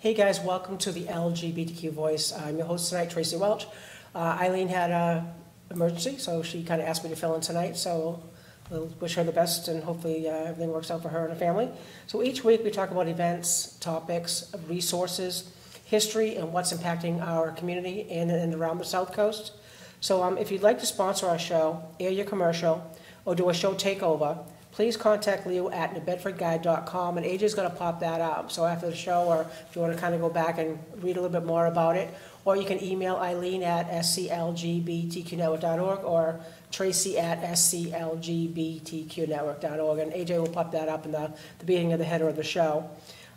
Hey guys, welcome to the LGBTQ Voice. I'm your host tonight, Traci Welch. Eileen had an emergency, so she kind of asked me to fill in tonight, so we'll wish her the best and hopefully everything works out for her and her family. So each week we talk about events, topics, resources, history, and what's impacting our community in and around the South Coast. So if you'd like to sponsor our show, air your commercial, or do a show takeover, please contact Leo at newbedfordguide.com, and AJ's going to pop that up. So after the show, or if you want to kind of go back and read a little bit more about it, or you can email Eileen at sclgbtqnetwork.org or Traci at sclgbtqnetwork.org, and AJ will pop that up in the beginning of the header of the show.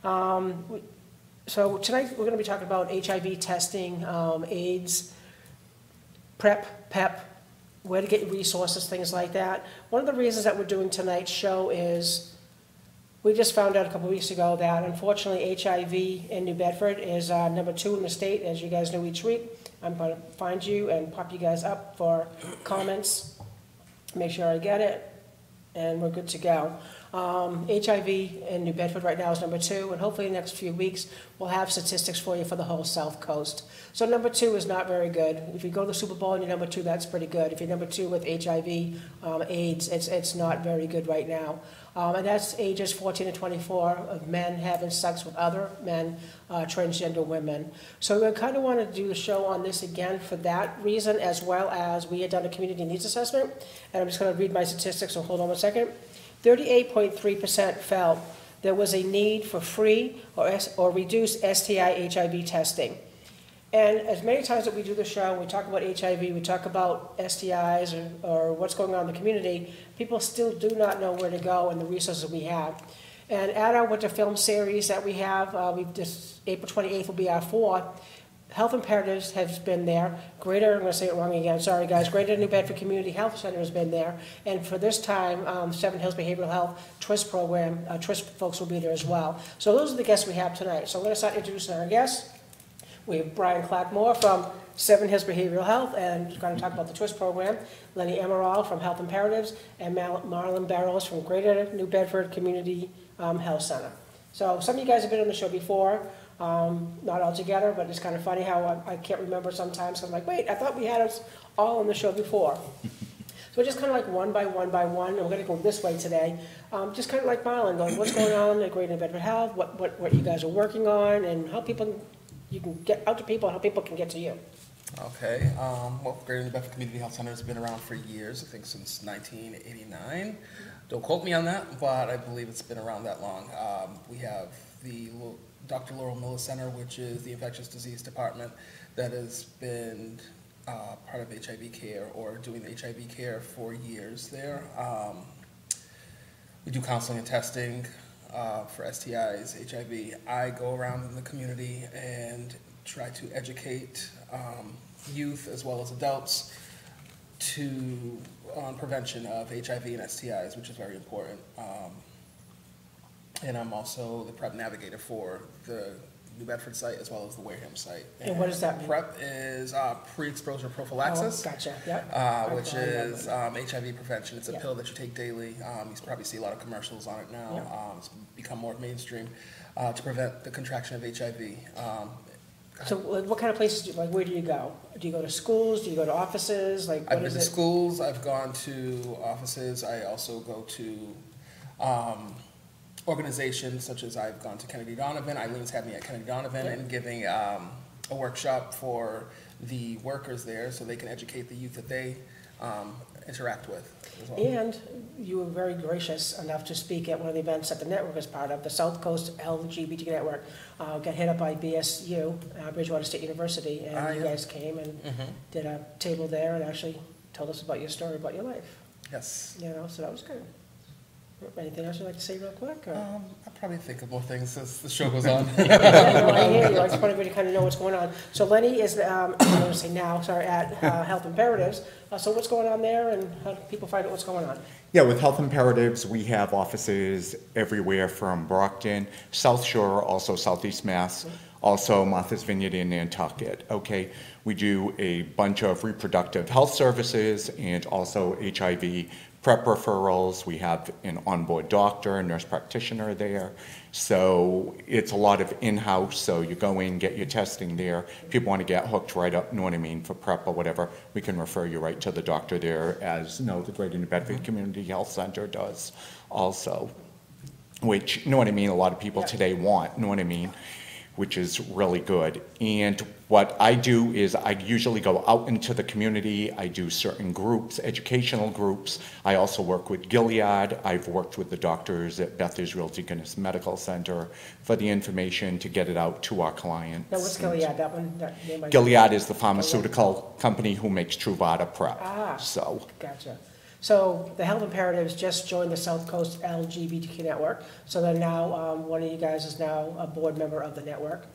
So tonight we're going to be talking about HIV testing, AIDS, PrEP, where to get resources, things like that. One of the reasons that we're doing tonight's show is we just found out a couple weeks ago that unfortunately HIV in New Bedford is #2 in the state, as you guys know each week. I'm going to find you and pop you guys up for comments, make sure I get it, and we're good to go. HIV in New Bedford right now is #2, and hopefully in the next few weeks we'll have statistics for you for the whole South Coast. So #2 is not very good. If you go to the Super Bowl and you're #2, that's pretty good. If you're #2 with HIV, AIDS, it's not very good right now. And that's ages 14 to 24 of men having sex with other men, transgender women. So we kind of want to do a show on this again for that reason, as well as we had done a community needs assessment. And I'm just going to read my statistics, so hold on a second. 38.3% felt there was a need for free or reduced STI HIV testing. And as many times that we do the show, we talk about HIV, we talk about STIs or what's going on in the community, people still do not know where to go and the resources we have. And at our winter film series that we have, April 28th will be our 4th. Health Imperatives has been there. I'm going to say it wrong again, sorry guys. Greater New Bedford Community Health Center has been there. And for this time, Seven Hills Behavioral Health TWIST program, TWIST folks will be there as well. So those are the guests we have tonight. So I'm going to start introducing our guests. We have Brian Clackmore from Seven Hills Behavioral Health, and we're going to talk about the TWIST program. Lenny Emerald from Health Imperatives, and Marlon Barrows from Greater New Bedford Community Health Center. So some of you guys have been on the show before. Not all together, but it's kind of funny how I can't remember sometimes. I'm like, wait, I thought we had us all on the show before. So we're just kind of like one by one, and we're going to go this way today. Just kind of like Marlon, going, what's going on at Greater New Bedford Health, what you guys are working on, and how you can get out to people, how people can get to you. Okay, well, Greater New Bedford Community Health Center has been around for years, I think since 1989. Don't quote me on that, but I believe it's been around that long. We have the Dr. Laurel Miller Center, which is the infectious disease department that has been part of HIV care or doing the HIV care for years there. We do counseling and testing for STIs, HIV. I go around in the community and try to educate youth as well as adults on prevention of HIV and STIs, which is very important. And I'm also the PrEP navigator for the New Bedford site as well as the Wareham site. And what does that mean? PrEP is pre-exposure prophylaxis. Oh, gotcha. Yep. Which is HIV prevention. It's a pill that you take daily. You probably see a lot of commercials on it now. Yep. It's become more mainstream to prevent the contraction of HIV. So what kind of places, where do you go? Do you go to schools? Do you go to offices? I've been to schools. I've gone to offices. I also go to organizations such as I've gone to Kennedy Donovan. Eileen's had me at Kennedy Donovan and giving a workshop for the workers there so they can educate the youth that they interact with as well. And you were very gracious enough to speak at one of the events that the network is part of, the South Coast LGBTQ Network. Got hit up by BSU, Bridgewater State University, and you guys came and did a table there and actually told us about your story, about your life. Yes. So that was good. Anything else you'd like to say real quick? I'll probably think of more things as the show goes on. I hear you. I just want everybody to kind of know what's going on. So Lenny is, I'm going to say now, sorry, at Health Imperatives. So what's going on there, and how do people find out what's going on? Yeah, with Health Imperatives, we have offices everywhere from Brockton, South Shore, also Southeast Mass, also Martha's Vineyard and Nantucket. Okay, we do a bunch of reproductive health services and also HIV PrEP referrals, we have an onboard doctor, a nurse practitioner there. So it's a lot of in-house, so you go in, get your testing there. If people want to get hooked right up, know what I mean, for PrEP or whatever, we can refer you right to the doctor there, as the Greater New Bedford Community Health Center does also. Which, you know what I mean, a lot of people today want, you know what I mean, which is really good. And what I do is I usually go out into the community. I do certain groups, educational groups. I also work with Gilead. I've worked with the doctors at Beth Israel Deaconess Medical Center for the information to get it out to our clients. Now, what's Gilead? That one? That name I Gilead is the pharmaceutical company who makes Truvada PrEP. So. Gotcha. So the Health Imperatives just joined the South Coast LGBTQ network. So they're now, one of you guys is now a board member of the network.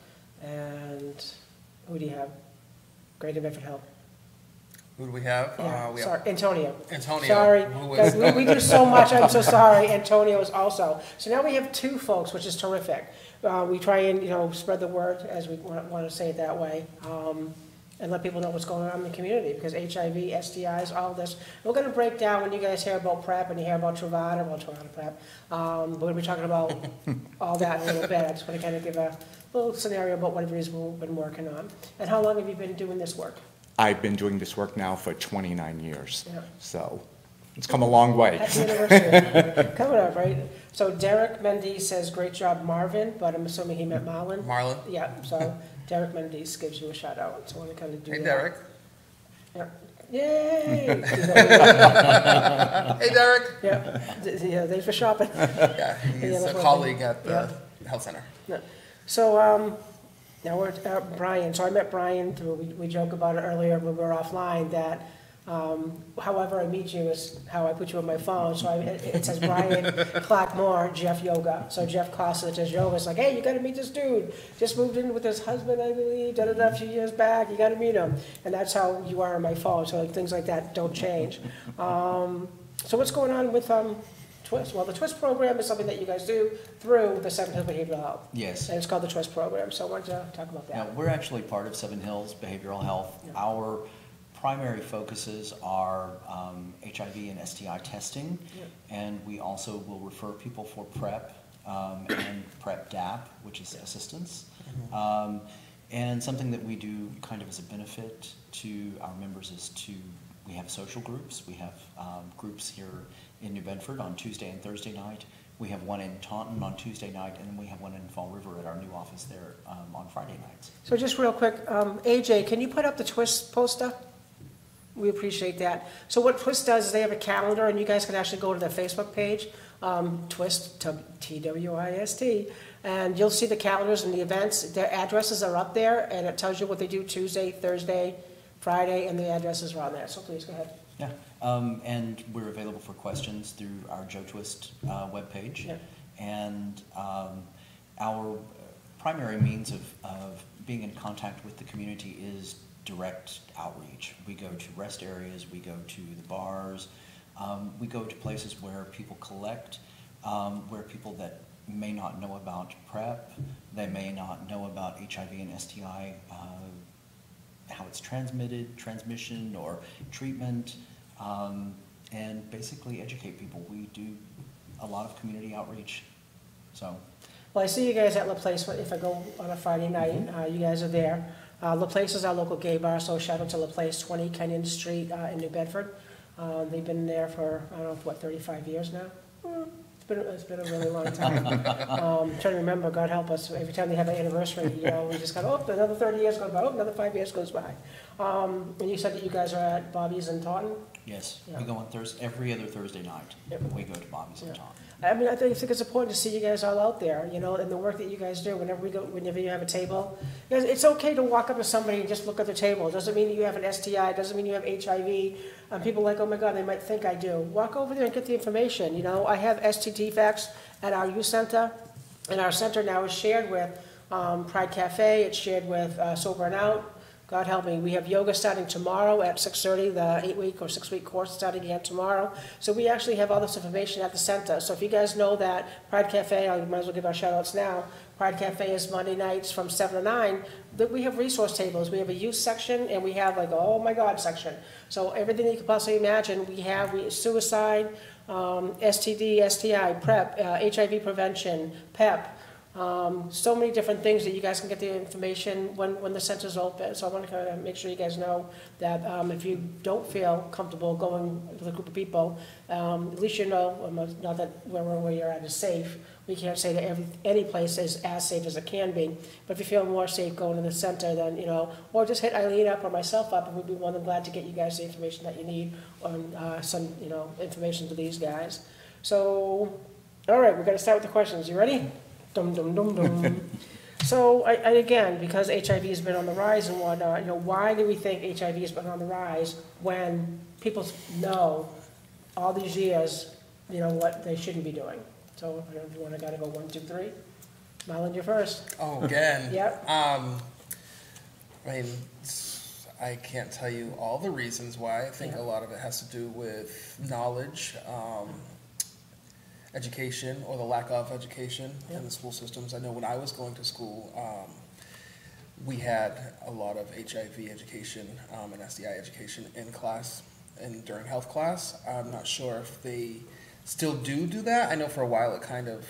And who do you have? Greater Bedford Health. Who do we have? Yeah, We sorry, have Antonio. Antonio. Sorry, Who guys, is- we do so much, I'm so sorry. Antonio is also. So now we have two folks, which is terrific. We try and, spread the word, as we want to say it that way. And let people know what's going on in the community, because HIV, STIs, all this. We're going to break down, when you guys hear about PrEP and you hear about Truvada, PrEP, we're going to be talking about all that in a little bit. I just want to kind of give a little scenario about what it is we've been working on. And how long have you been doing this work? I've been doing this work now for 29 years. Yeah. So it's come a long way. Happy anniversary. Coming up, right? So Derek Mendes says, great job, Marvin, but I'm assuming he meant Marlon. Marlon. Yeah, so Derek Mendes gives you a shout out, so I want to kind of do that. Hey, Derek. Yeah. Yay! Hey, Derek. Yeah, thanks for shopping. Yeah, he's that's a one colleague thing. at the health center. Yeah. So, now we're at Brian. So I met Brian, we joked about it earlier when we were offline, that however I meet you is how I put you on my phone. So it says Brian Clarkmore, Jeff Yoga. So Jeff Clausen does yoga. It's like, hey, you got to meet this dude. Just moved in with his husband, I believe, a few years back. You got to meet him. And that's how you are on my phone. So things like that don't change. So what's going on with TWIST? Well, the TWIST program is something that you guys do through the Seven Hills Behavioral Health. Yes. And it's called the TWIST program. So I wanted to talk about Now, that. we're actually part of Seven Hills Behavioral Health. Yeah. Our primary focuses are HIV and STI testing, and we also will refer people for PrEP and PrEP DAP, which is assistance. And something that we do kind of as a benefit to our members is we have social groups. We have groups here in New Bedford on Tuesday and Thursday night. We have one in Taunton on Tuesday night, and then we have one in Fall River at our new office there on Friday nights. So just real quick, AJ, can you put up the TWIST poster? We appreciate that. So what TWIST does is they have a calendar, and you guys can actually go to their Facebook page, TWIST, T-W-I-S-T, and you'll see the calendars and the events. Their addresses are up there, and it tells you what they do Tuesday, Thursday, Friday, and the addresses are on there. So please, go ahead. Yeah, and we're available for questions through our Joe Twist webpage. Yeah. And our primary means of being in contact with the community is direct outreach. We go to rest areas, we go to the bars, we go to places where people collect, where people that may not know about PrEP, they may not know about HIV and STI, how it's transmitted, transmission, or treatment, and basically educate people. We do a lot of community outreach, so. Well, I see you guys at La Place. If I go on a Friday night, you guys are there. La Place is our local gay bar, so shout out to La Place, 20 Kenyon Street in New Bedford. They've been there for, I don't know, what, 35 years now? It's been a really long time. Trying to remember, God help us, every time they have an anniversary, we just go, oh, another 30 years goes by, oh, another 5 years goes by. And you said that you guys are at Bobby's in Taunton? Yes, Yeah. we go on every other Thursday night. Yep. We go to Bobby's and Taunton. I mean, I think it's important to see you guys all out there, and the work that you guys do. Whenever you have a table, guys, it's okay to walk up to somebody and just look at the table. It doesn't mean that you have an STI. It doesn't mean you have HIV. People are like, oh my God, they might think I do. Walk over there and get the information. I have STD facts at our youth center, and our center now is shared with Pride Cafe. It's shared with Sober and Out, God help me, we have yoga starting tomorrow at 6:30, the 8-week or 6-week course starting again tomorrow. So we actually have all this information at the center. So if you guys know that Pride Cafe, I might as well give our shout outs now, Pride Cafe is Monday nights from 7 to 9, that we have resource tables. We have a youth section and we have like a oh my God section. So everything you can possibly imagine, we have suicide, STD, STI, PrEP, HIV prevention, PEP, so many different things that you guys can get the information when the center's open. So I want to kind of make sure you guys know that if you don't feel comfortable going with a group of people, at least you know, not that where you're at is safe. We can't say that any place is as safe as it can be, but if you feel more safe going to the center, then, you know, or just hit Eileen up or myself up, and we'd be more than glad to get you guys the information that you need on some, you know, information to these guys. So, all right, we're going to start with the questions. You ready? Dum, dum, dum, dum. So, again, because HIV has been on the rise and whatnot, you know, why do we think HIV has been on the rise when people know all these years, you know, what they shouldn't be doing? So, if you want to gotta go 1, 2, 3. Marlon, you're first. Oh, again. Yep. I mean, I can't tell you all the reasons why. I think a lot of it has to do with knowledge, education, or the lack of education in the school systems. I know when I was going to school, we had a lot of HIV education and STI education in class and during health class. I'm not sure if they still do that. I know for a while it kind of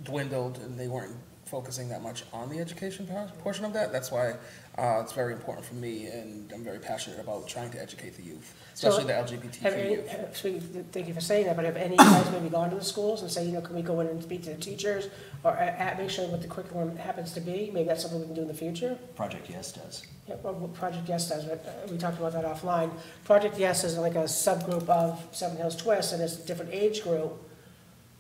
dwindled and they weren't focusing that much on the education portion of that. That's why it's very important for me, and I'm very passionate about trying to educate the youth, especially the LGBTQ youth. Thank you for saying that, but have any of you guys maybe gone to the schools and say, you know, can we go in and speak to the teachers or make sure what the curriculum happens to be? Maybe that's something we can do in the future? Project Yes does. Yeah, well, Project Yes does, but we talked about that offline. Project Yes is like a subgroup of Seven Hills Twist, and it's a different age group.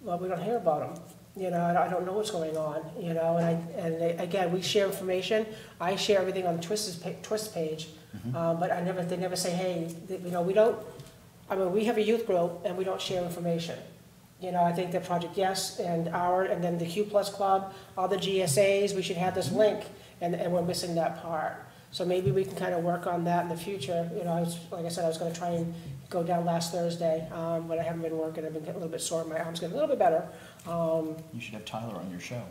Well, we don't hear about them. You know, I don't know what's going on, you know, and again, we share information. I share everything on the Twist page, but they never say, hey, you know, we have a youth group and we don't share information. You know, I think that Project Yes and then the Q Plus Club, all the GSAs, we should have this link, and we're missing that part. So maybe we can kind of work on that in the future. You know, like I said, I was going to try and go down last Thursday, but I haven't been working. I've been getting a little bit sore. My arm's getting a little bit better. You should have Tyler on your show.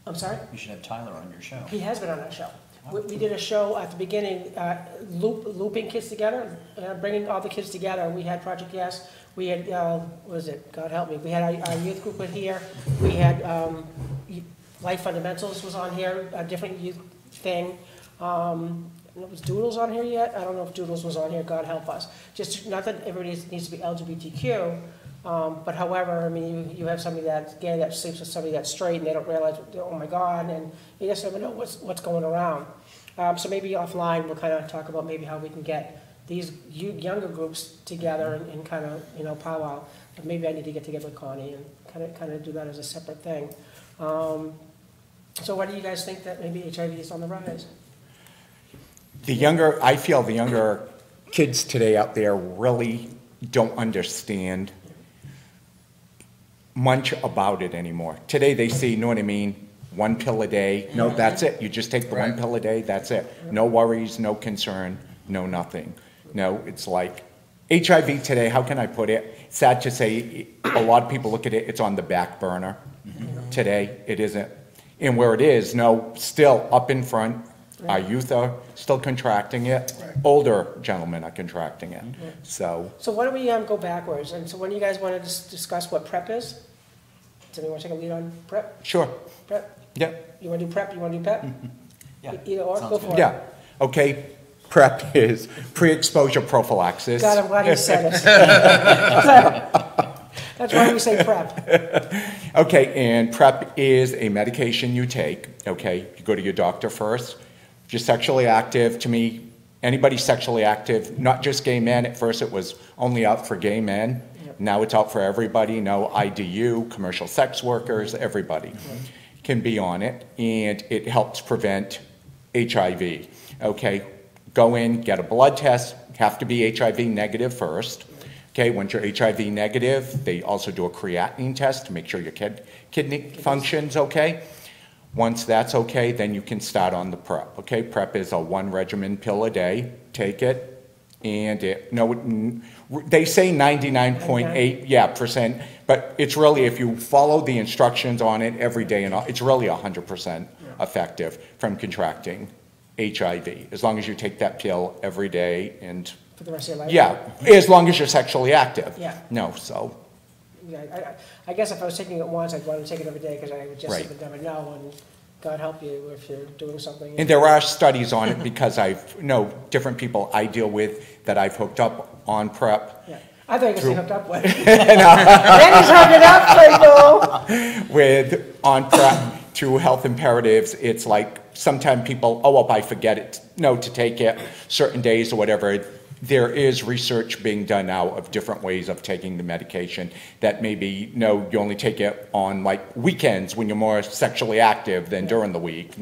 I'm sorry? You should have Tyler on your show. He has been on our show. We did a show at the beginning, looping kids together, bringing all the kids together. We had Project Yes. We had, what was it? God help me. We had our youth group in here. We had Life Fundamentals was on here, a different youth thing. Was Doodles on here yet? I don't know if Doodles was on here, God help us. Just not that everybody needs to be LGBTQ, but however, I mean, you have somebody that's gay that sleeps with somebody that's straight and they don't realize, oh my God, and you just never know what's going around. So maybe offline we'll kind of talk about maybe how we can get these younger groups together and kind of, you know, powwow. But maybe I need to get together with Connie and kind of do that as a separate thing. So why do you guys think that maybe HIV is on the rise? I feel the younger kids today out there really don't understand much about it anymore. Today they see, you know what I mean, 1 pill a day. No, that's it. You just take the 1 pill a day, that's it. No worries, no concern, no nothing. No, it's like HIV today, how can I put it? Sad to say, a lot of people look at it, it's on the back burner. Today, it isn't. And where it is, no, still up in front. Our youth are still contracting it. Older gentlemen are contracting it. So why don't we go backwards? And so when you guys want to discuss what PrEP is? Does anyone want to take a lead on PrEP? Sure. PrEP? Yeah. You want to do PrEP? You want to do PEP? Yeah. Either or, go for it. Yeah. Okay. PrEP is pre-exposure prophylaxis. God, I'm glad you said it. That's why we say PrEP. Okay, and PrEP is a medication you take. Okay, you go to your doctor first. If you're sexually active, to me, anybody sexually active, not just gay men. At first it was only out for gay men. Yep. Now it's out for everybody. No IDU, commercial sex workers, everybody can be on it. And it helps prevent HIV. Okay, go in, get a blood test, have to be HIV negative first. Okay, once you're HIV negative, they also do a creatinine test to make sure your kidney functions okay. Once that's okay, then you can start on the PrEP, okay? PrEP is a 1 regimen pill a day, take it, and they say 99.8, yeah, %, but it's really, if you follow the instructions on it every day, and it's really 100% effective from contracting HIV, as long as you take that pill every day and... For the rest of your life? Yeah, as long as you're sexually active. Yeah. No, so... Yeah, I guess if I was taking it once, I'd want to take it every day, because I would just would never know, and God help you if you're doing something. And there are studies on it, because I've know different people I deal with that I've hooked up on PrEP. Yeah. I thought you were saying hooked up with. Then he's hooking up, I know. With on PrEP through health imperatives, it's like sometimes people, oh, well, I forget it, to take it certain days or whatever. There is research being done now of different ways of taking the medication that maybe, you only take it on like weekends when you're more sexually active than during the week,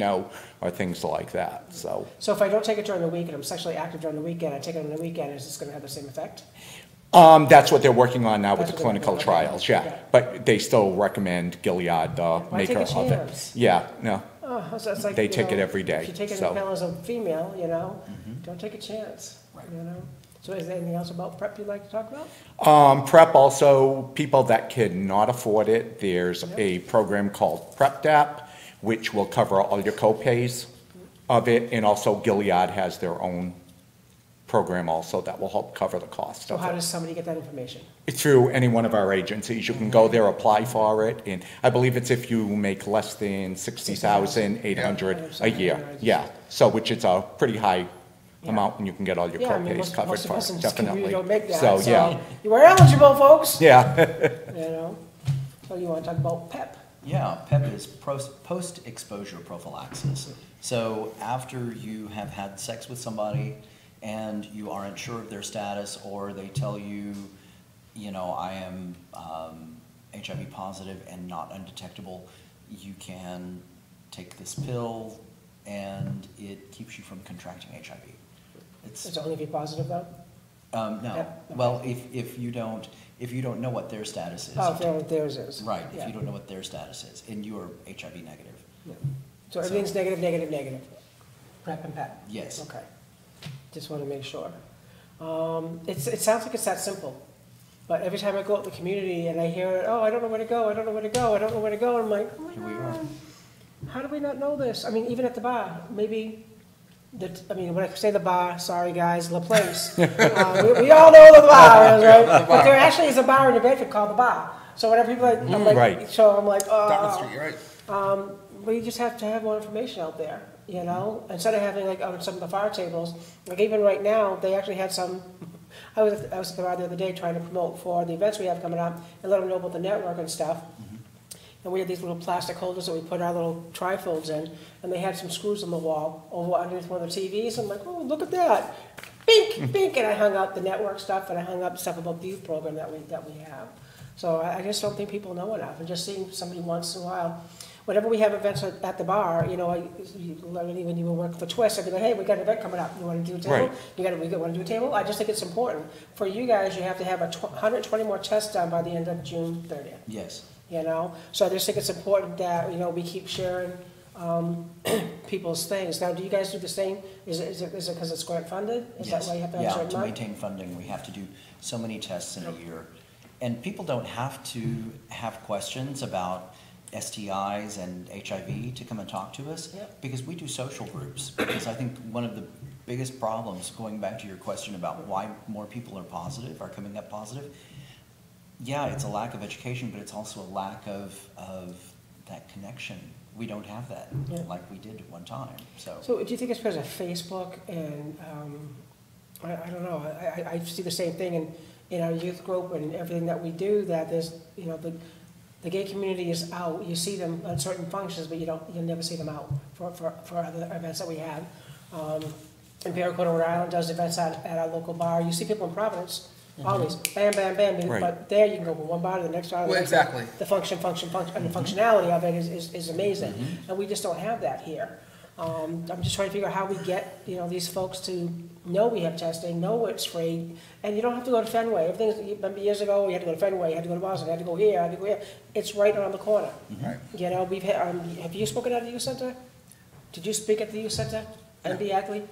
or things like that, so. So if I don't take it during the week and I'm sexually active during the weekend, I take it on the weekend, is this going to have the same effect? That's what they're working on now with That's the what they're clinical working on, trials, okay. yeah. Yeah. But they still recommend Gilead, the Why maker take a of it. chance? Yeah, no, Oh, so it's like, They take it every day, If you take it so. in pill as a female, don't take a chance, Right. So is there anything else about PrEP you'd like to talk about? PrEP also, people that cannot afford it, there's Yep. a program called PrEP-DAP, which will cover all your co-pays of it, and also Gilead has their own program also that will help cover the cost So of how it. does somebody get that information? Through any one of our agencies, you can go there, apply for it, and I believe it's if you make less than 60,800 a year. Yeah, so which is a pretty high amount, and you can get all your Yeah, I mean, co-pays covered most of for us in it, this community definitely. don't make that, So, so yeah, you are eligible, folks. yeah. So you want to talk about PEP? Yeah, PEP is post-exposure prophylaxis. So after you have had sex with somebody and you aren't sure of their status, or they tell you, I am HIV positive and not undetectable, you can take this pill and it keeps you from contracting HIV. It's only if you're positive, though? No. Yep. Well, if you don't know what their status is. Oh, theirs is. Right, if Yeah. you don't know what their status is, and you are HIV negative. Yeah. So everything's negative, negative, negative. PrEP and PEP? Yes. Okay. Just want to make sure. It sounds like it's that simple. But every time I go out in the community and I hear it, oh, I don't know where to go, I don't know where to go, I don't know where to go, I'm like, oh my Here we are. God, how do we not know this? I mean, even at the bar, maybe, when I say the bar, sorry guys, La Place. We all know the bar is, right? But there actually is a bar in New Bedford called the Bar. So whenever people I'm like, Right. so I'm like, Down the street, you're right. but you just have to have more information out there, Instead of having like on some of the fire tables, like even right now, they actually had some. I was at the bar the other day trying to promote for the events we have coming up and let them know about the network and stuff. And we had these little plastic holders that we put our little trifolds in, and they had some screws on the wall over underneath one of the TVs. I'm like, oh, look at that, bink, bink, and I hung up the network stuff, and I hung up stuff about the youth program that we have. So I just don't think people know enough, and just seeing somebody once in a while. Whenever we have events at the bar, when you were working for Twist, I'd be like, hey, we got an event coming up. You want to do a table? Right. We want to do a table? I just think it's important. For you guys, you have to have 120 more tests done by the end of June 30th. Yes. So I just think it's important that, we keep sharing people's things. Now, do you guys do the same? Is it because it's grant funded? Is Yes. that why you have to have a Yeah, certain to amount? maintain funding, we have to do so many tests in a year. And people don't have to have questions about STIs and HIV to come and talk to us, Yep. because we do social groups. Because I think one of the biggest problems, going back to your question about why more people are coming up positive, yeah, it's a lack of education, but it's also a lack of that connection. We don't have that like we did at one time. So So do you think it's because of Facebook and, I don't know, I see the same thing in our youth group and everything that we do, that there's, the gay community is out. You see them on certain functions, but you'll never see them out for other events that we have. In Barracuda, Rhode Island does events at our local bar. You see people in Providence, always, bam, bam, bam. Right. But there you can go from one bar to the next bar to the Well, next. exactly. The function, and the functionality of it is amazing. And we just don't have that here. I'm just trying to figure out how we get, these folks to know we have testing, know it's free, and you don't have to go to Fenway. Remember years ago, you had to go to Fenway, you had to go to Boston, you had to go here, you had to go here. It's right around the corner. Right. We've had, have you spoken at the youth center? Did you speak at the youth center? And be Ackley?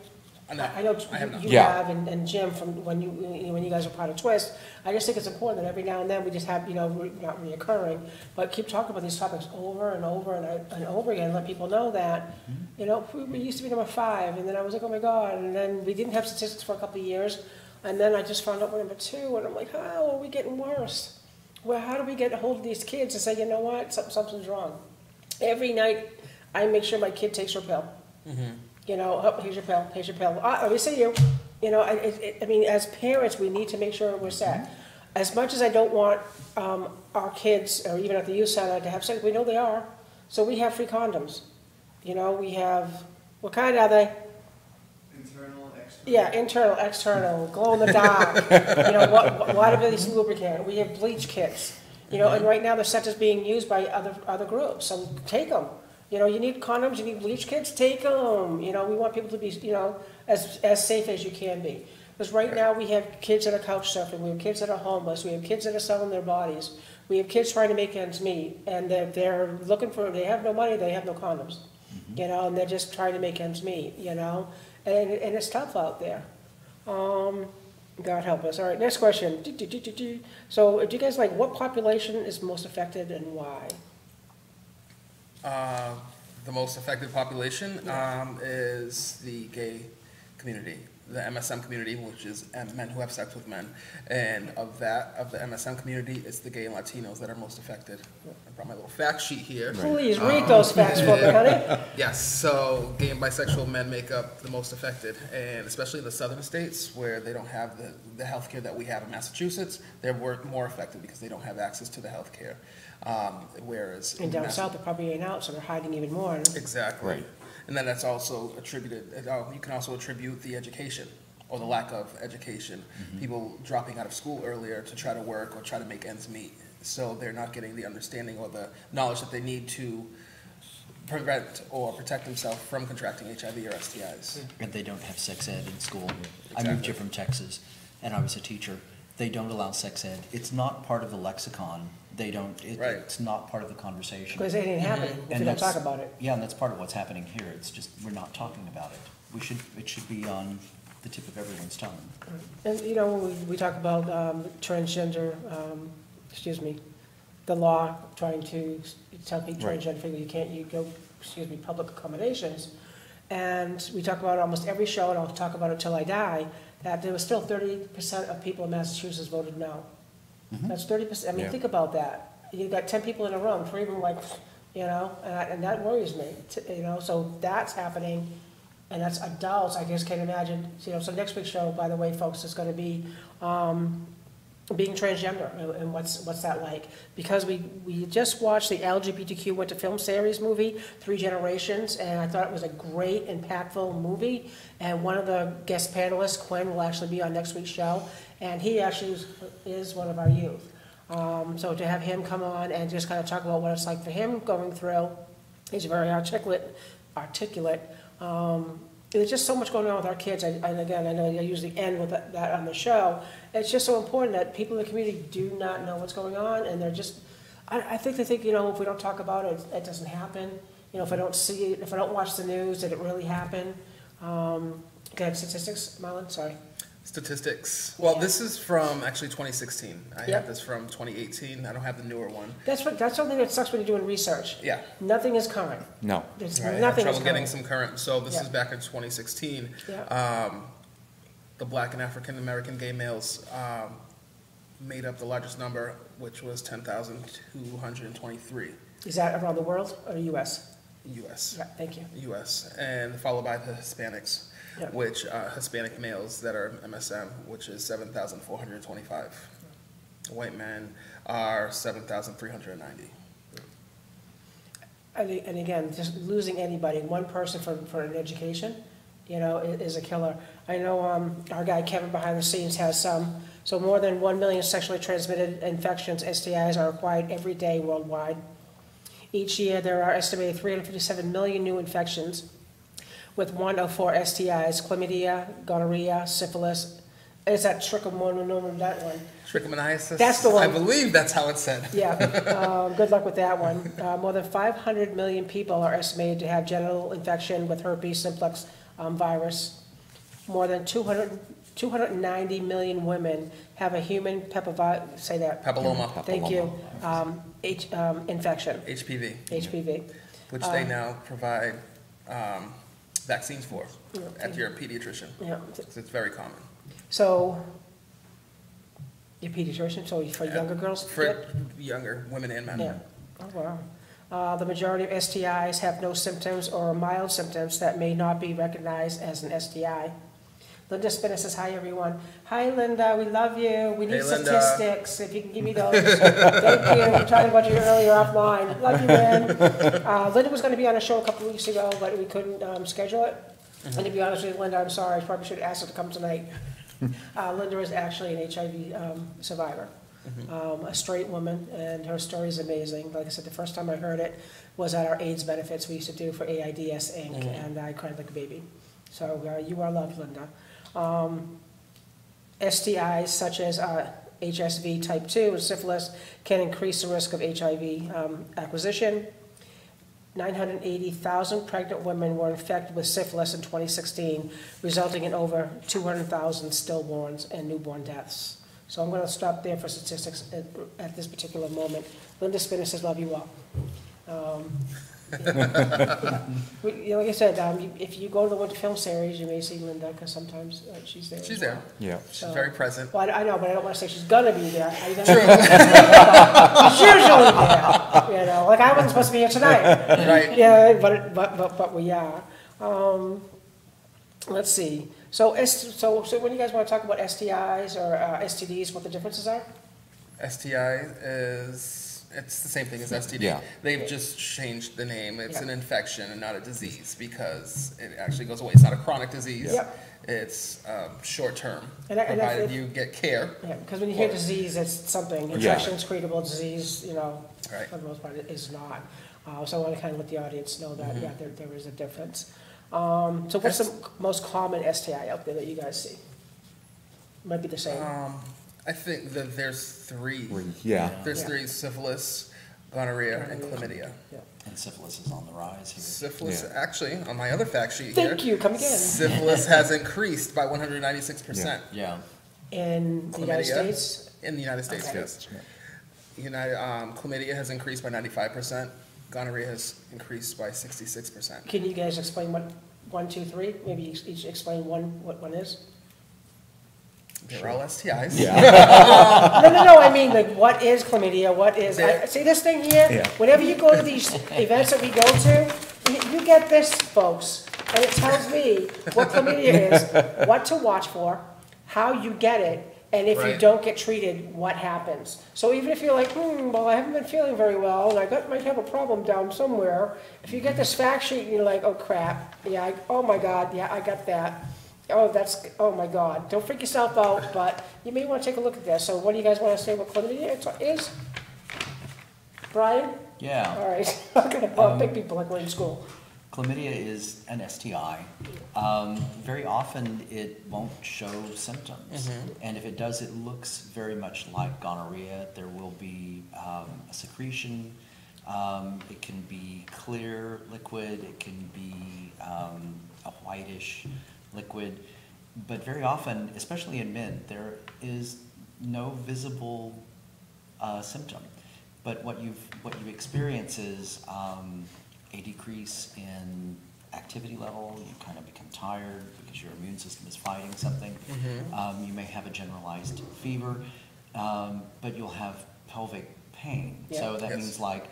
No, I know I have not. you Yeah. have, and Jim from when you guys were part of Twist. I just think it's important that every now and then we just have, not reoccurring, but keep talking about these topics over and over and over again, let people know that, we used to be number 5, and then I was like, oh my God, and then we didn't have statistics for a couple of years, and then I just found out we're number 2, and I'm like, how are we getting worse? Well, how do we get a hold of these kids and say, you know what, something's wrong? Every night, I make sure my kid takes her pill. Oh, here's your pill, here's your pill. Let me see you. I mean, as parents, we need to make sure we're set. As much as I don't want our kids, or even at the youth center, to have sex, we know they are. So we have free condoms. We have, what kind are they? Internal, external. Yeah, internal, external, glow in the dark. Whatever these lubricant. We have bleach kits. And right now the set is being used by other groups. So take them. You need condoms, you need bleach kits, take them. We want people to be, as safe as you can be. Because right now we have kids that are couch surfing, we have kids that are homeless, we have kids that are selling their bodies, we have kids trying to make ends meet, and they're looking for, they have no money, they have no condoms, and they're just trying to make ends meet, and it's tough out there. God help us. All right, next question. So, do you guys what population is most affected and why? The most affected population is the gay community, the MSM community, which is men who have sex with men. And of the MSM community, it's the gay and Latinos that are most affected. I brought my little fact sheet here. Please read those facts for me, honey. Yes, so gay and bisexual men make up the most affected, and especially in the southern states where they don't have the health care that we have in Massachusetts, they're more affected because they don't have access to the health care. Whereas And down south, they probably ain't out, so they're hiding even more. Exactly. Right. And then that's also attributed, you can also attribute the education or the lack of education. People dropping out of school earlier to try to work or try to make ends meet. So they're not getting the understanding or the knowledge that they need to prevent or protect themselves from contracting HIV or STIs. And they don't have sex ed in school. I Exactly. moved here from Texas, and I was a teacher. They don't allow sex ed. It's not part of the lexicon. They don't, Right. It's not part of the conversation. Because it ain't happening if And we don't that's- talk about it. Yeah, and that's part of what's happening here. It's just, we're not talking about it. It should be on the tip of everyone's tongue. And, when we talk about transgender, the law trying to tell people Right. transgender people you go, public accommodations. And we talk about it almost every show, and I'll talk about it till I die, that there was still 30% of people in Massachusetts voted no. That's 30%. I mean, Yeah. think about that. You've got 10 people in a room, 3 of them and that worries me, so that's happening. And that's adults, I just can't imagine, so next week's show, by the way, folks, is gonna be, being transgender, and what's that like? Because we just watched the LGBTQ Went to Film series movie, 3 Generations, and I thought it was a great, impactful movie, and one of the guest panelists, Quinn, will actually be on next week's show, and he actually is one of our youth. So to have him come on and just kind of talk about what it's like for him going through, he's very articulate. There's just so much going on with our kids, and again, I know I usually end with that on the show. It's just so important that people in the community do not know what's going on, and they're just, I think they think, if we don't talk about it, it doesn't happen. If I don't see it, if I don't watch the news, did it really happen? Good statistics, Marlon, sorry. Statistics. Well, this is from actually 2016. I Yep. have this from 2018. I don't have the newer one. That's something that sucks when you're doing research. Yeah. Nothing is current. No. There's Right. I have nothing is trouble current. getting some current. So this Yeah. is back in 2016. Yeah. The Black and African American gay males made up the largest number, which was 10,223 Is that around the world or U.S.? U.S. Yeah, thank you. U.S. and followed by the Hispanics, Yeah. which Hispanic males that are MSM, which is 7,425. White men are 7,390. And again, just losing anybody, one person for an education, is a killer. I know our guy Kevin behind the scenes has some. So more than 1 million sexually transmitted infections, STIs, are acquired every day worldwide. Each year, there are estimated 357 million new infections, with 1 of 4 STIs, chlamydia, gonorrhea, syphilis. Is that trichomoniasis, that one? Trichomoniasis? That's the one. I believe that's how it's said. Yeah, good luck with that one. More than 500 million people are estimated to have genital infection with herpes simplex virus. More than 290 million women have a human say that. Papilloma. Thank you. Infection, HPV. HPV. Which they now provide vaccines for Yeah. at your pediatrician. Yeah. So it's very common. So, your pediatrician, so for younger girls? For younger women and men. Yeah. Oh, wow. The majority of STIs have no symptoms or mild symptoms that may not be recognized as an STI. Linda Spinner says, hi, everyone. Hi, Linda. We love you. We need Hey, Linda. statistics, if you can give me those. Thank you. We were talking about you earlier offline. Love you, man. Linda was going to be on a show a couple weeks ago, but we couldn't schedule it. And to be honest with you, Linda, I'm sorry. I probably should have asked her to come tonight. Linda is actually an HIV survivor, a straight woman, and her story is amazing. Like I said, the first time I heard it was at our AIDS benefits we used to do for AIDS Inc., and I cried like a baby. So you are loved, Linda. STIs such as HSV type 2 and syphilis can increase the risk of HIV acquisition. 980,000 pregnant women were infected with syphilis in 2016, resulting in over 200,000 stillborns and newborn deaths. So I'm going to stop there for statistics at this particular moment. Linda Spinner says, love you all. Like I said, if you go to the Winter Film Series, you may see Linda, because sometimes she's there. She's there. Yeah. She's very present. Well, I know, but I don't want to say she's gonna be there. True. She's usually there. You know, like I wasn't supposed to be here tonight. Right. Yeah, but we are. Let's see. So when you guys want to talk about STIs or STDs, what the differences are? STI it's the same thing as STD. Yeah. They've just changed the name. It's Yeah. an infection and not a disease because it actually goes away. It's not a chronic disease. Yep. It's short term, And provided you get care. Yeah, because when you hear disease, it's something. Infections, treatable disease, Right. for the most part, it is not. So I want to kind of let the audience know that, yeah, there is a difference. So what's the most common STI out there that you guys see? Might be the same. I think that there's three. Yeah. There's Yeah. three: syphilis, gonorrhea, and chlamydia. Yeah. And syphilis is on the rise here. Syphilis, Yeah. actually, on my other fact sheet here. Thank you, come again. Syphilis has increased by 196%. Yeah. In the United Chlamydia? States? In the United States, Okay. yes. Chlamydia has increased by 95%. Gonorrhea has increased by 66%. Can you guys explain what 1, 2, 3? Maybe you each explain what one is? They're all STIs. Yeah. No, I mean, like, what is chlamydia, what is, see this thing here? Yeah. Whenever you go to these events that we go to, you get this, folks, and it tells me what chlamydia is, what to watch for, how you get it, and if you Right. don't get treated, what happens. So even if you're like, well, I haven't been feeling very well, and might have a problem down somewhere, if you get this fact sheet and you're like, oh crap, yeah, oh my God, yeah, I got that. Oh my God. Don't freak yourself out, but you may want to take a look at this. So what do you guys want to say what chlamydia is? Brian? Yeah. All right. Okay, well, big people like we're in school. Chlamydia is an STI. Very often it won't show symptoms. And if it does, it looks very much like gonorrhea. There will be a secretion. It can be clear liquid. It can be a whitish liquid. But very often, especially in men, there is no visible symptom. But what you experience is a decrease in activity level. You kind of become tired because your immune system is fighting something. You may have a generalized fever, but you'll have pelvic pain. Yeah. So that Yes. means like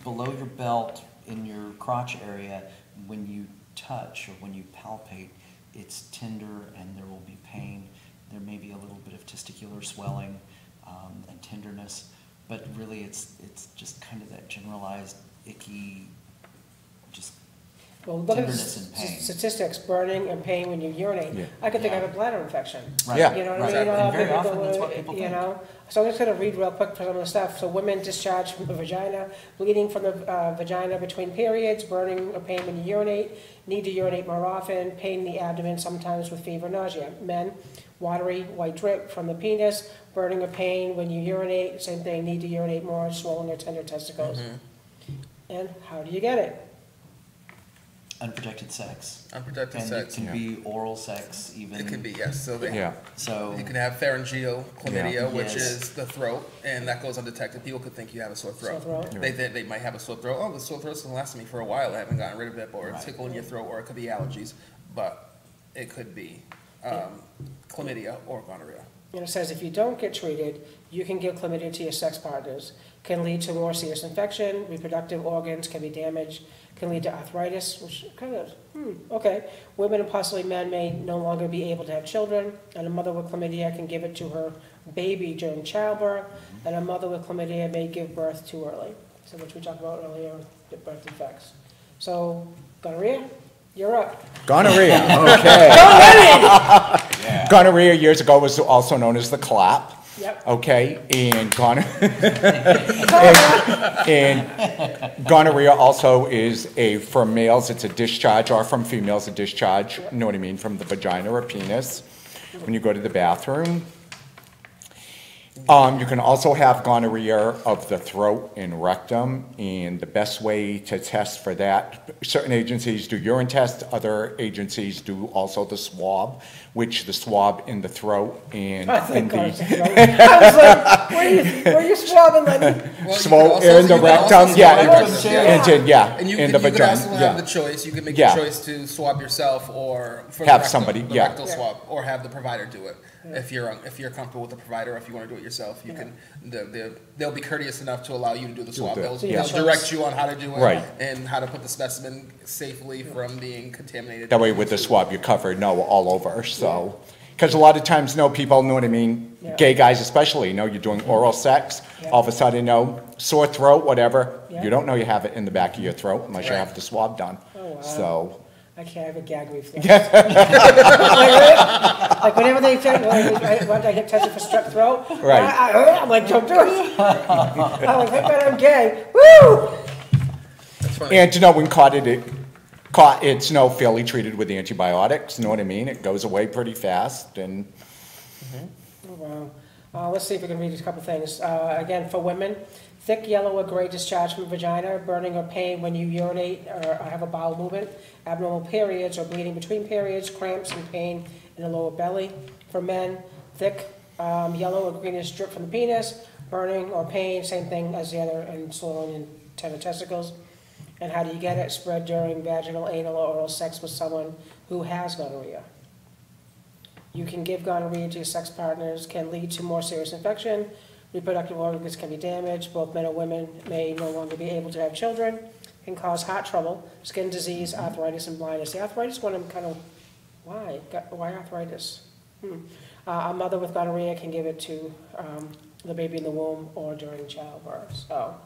below your belt in your crotch area, when you touch or when you palpate, it's tender and there will be pain. There may be a little bit of testicular swelling and tenderness, but really it's just kind of that generalized icky, just Well, look at the tenderness and pain. statistics, burning and pain when you urinate. Yeah. I could think I Yeah. have a bladder infection. Right. Yeah. You know what Right. I mean? And very People often go, that's what people you think. know? So I'm just gonna read real quick for some of the stuff. So women discharge from the vagina, bleeding from the vagina between periods, burning or pain when you urinate, need to urinate more often, pain in the abdomen, sometimes with fever, nausea. Men, watery white drip from the penis, burning or pain when you urinate, same thing, need to urinate more, swollen or tender testicles. And how do you get it? Unprotected sex. Unprotected And sex. it can be oral sex even. It can be, yes. So they, Yeah. So, you can have pharyngeal chlamydia, Yeah. which Yes. is the throat, and that goes undetected. People could think you have a sore throat. Sore throat. They might have a sore throat. Oh, the sore throat's been lasting me for a while. I haven't gotten rid of it, or a Right. tickle in your throat, or it could be allergies, but it could be chlamydia or gonorrhea. And it says if you don't get treated, you can give chlamydia to your sex partners. Can lead to more serious infection, reproductive organs can be damaged, can lead to arthritis, which kind of, okay. Women and possibly men may no longer be able to have children, and a mother with chlamydia can give it to her baby during childbirth, and a mother with chlamydia may give birth too early. So which we talked about earlier, birth defects. So gonorrhea, you're up. Gonorrhea, okay. yeah. Gonorrhea years ago was also known as the clap. Yep. Okay, and gonorrhea also is for males, it's a discharge, or from females, a discharge, you know what I mean, from the vagina or penis when you go to the bathroom. You can also have gonorrhea of the throat and rectum, and the best way to test for that, certain agencies do urine tests, other agencies do also the swab, which the swab in the throat and I in think the I was like, where are you swabbing, Lenny? Well, swab in the rectum, yeah, And you in could, the you could also vagina, have yeah. the choice. You could make Yeah. the choice to swab yourself or for Have the rectal, somebody, the yeah. rectal Yeah. swab, or have the provider do it. If you're comfortable with the provider, or if you want to do it yourself, you can. They'll be courteous enough to allow you to do the swab. do it. They'll, Yeah. they'll direct you on how to do it Right. and how to put the specimen safely from being contaminated. That way with the swab, you're covered, all over, so. Because a lot of times, people, know what I mean, Yeah. gay guys especially, you're doing oral sex, Yeah. all of a sudden, sore throat, whatever, Yeah. you don't know you have it in the back of your throat unless you Right. have the swab done. Oh, wow. So, I can't have a gag reflex. Like whenever they say, when I get tested for strep throat, Right. I'm like, don't do it. I'm like, thank God I'm gay. Woo! That's funny. and when it's fairly treated with antibiotics, know what I mean? It goes away pretty fast, and Oh, wow. Let's see if we can read a couple things. Again, for women, thick yellow or gray discharge from vagina, burning or pain when you urinate or have a bowel movement, abnormal periods or bleeding between periods, cramps and pain in the lower belly. For men, thick yellow or greenish drip from the penis, burning or pain, same thing as the other, and swollen and tender testicles. And how do you get it? Spread during vaginal, anal, or oral sex with someone who has gonorrhea. You can give gonorrhea to your sex partners, can lead to more serious infection, reproductive organs can be damaged, both men and women may no longer be able to have children, can cause heart trouble, skin disease, arthritis, and blindness. The arthritis one, I'm kind of, why? Why arthritis? A mother with gonorrhea can give it to the baby in the womb or during childbirth. So,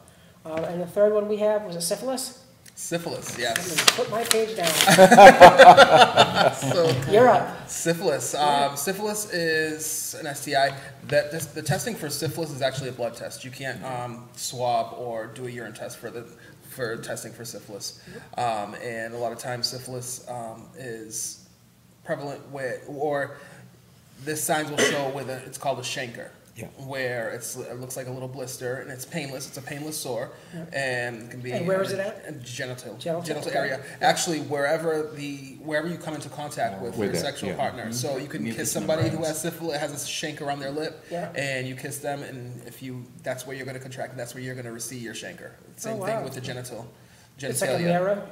and the third one we have, was it syphilis? Syphilis, I'm yes. gonna put my page down. So You're up. syphilis. Syphilis is an STI. The testing for syphilis is actually a blood test. You can't swab or do a urine test for testing for syphilis. And a lot of times syphilis is prevalent or the signs will show with it's called a chancre. Yeah. Where it looks like a little blister and it's painless. It's a painless sore, and it can be. And where is it at? Genital Okay. area. Actually, wherever you come into contact with your it, sexual yeah. partner. So you can Mucous kiss somebody who membranes. has syphilis, has a chancre around their lip, Yeah. and you kiss them, and that's where you're going to contract, and that's where you're going to receive your chancre. Same Oh, thing wow. with the genitalia. It's like a mirror.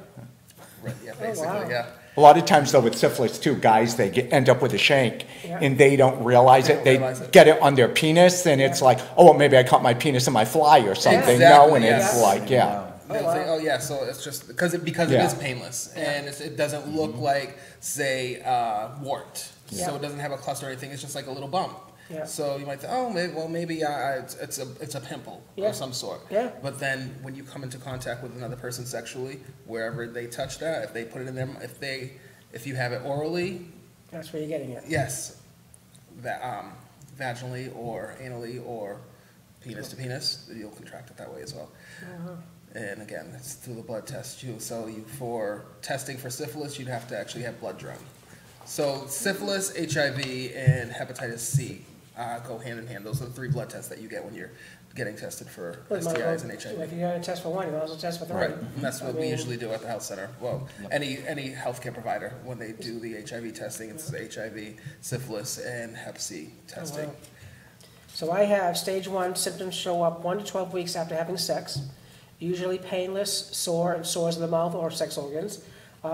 Right, yeah, Oh, basically, wow. yeah. a lot of times though with syphilis too, guys, they end up with a shank Yeah. and they don't realize it. They They don't realize it. get it on their penis and it's Yeah. like, oh, well, maybe I caught my penis in my fly or something, Exactly, and yes. it's like, yeah. Wow. They'll wow. say, oh yeah, so it's just because it Yeah. is painless and it doesn't look like, say, wart. Yeah. So it doesn't have a cluster or anything. It's just like a little bump. Yeah. So you might think, oh, maybe it's a pimple Yeah. of some sort. Yeah. But then when you come into contact with another person sexually, wherever they touch that, if they put it in them, if you have it orally, That's where you're getting it. yes, that vaginally or anally or penis to penis, you'll contract it that way as well. And again, it's through the blood test too. So for testing for syphilis, you'd have to actually have blood drawn. So syphilis, HIV, and hepatitis C go hand in hand. Those are the 3 blood tests that you get when you're getting tested for Well, you might as STIs and well- HIV. If you're going to test for one, you might as well test for 3. Right. And that's what we usually do at the health center. Well, any healthcare provider, when they do the HIV testing, it's HIV, syphilis, and hep C testing. wow. So I have stage 1 symptoms show up 1 to 12 weeks after having sex, usually painless, sore, and sores in the mouth or sex organs.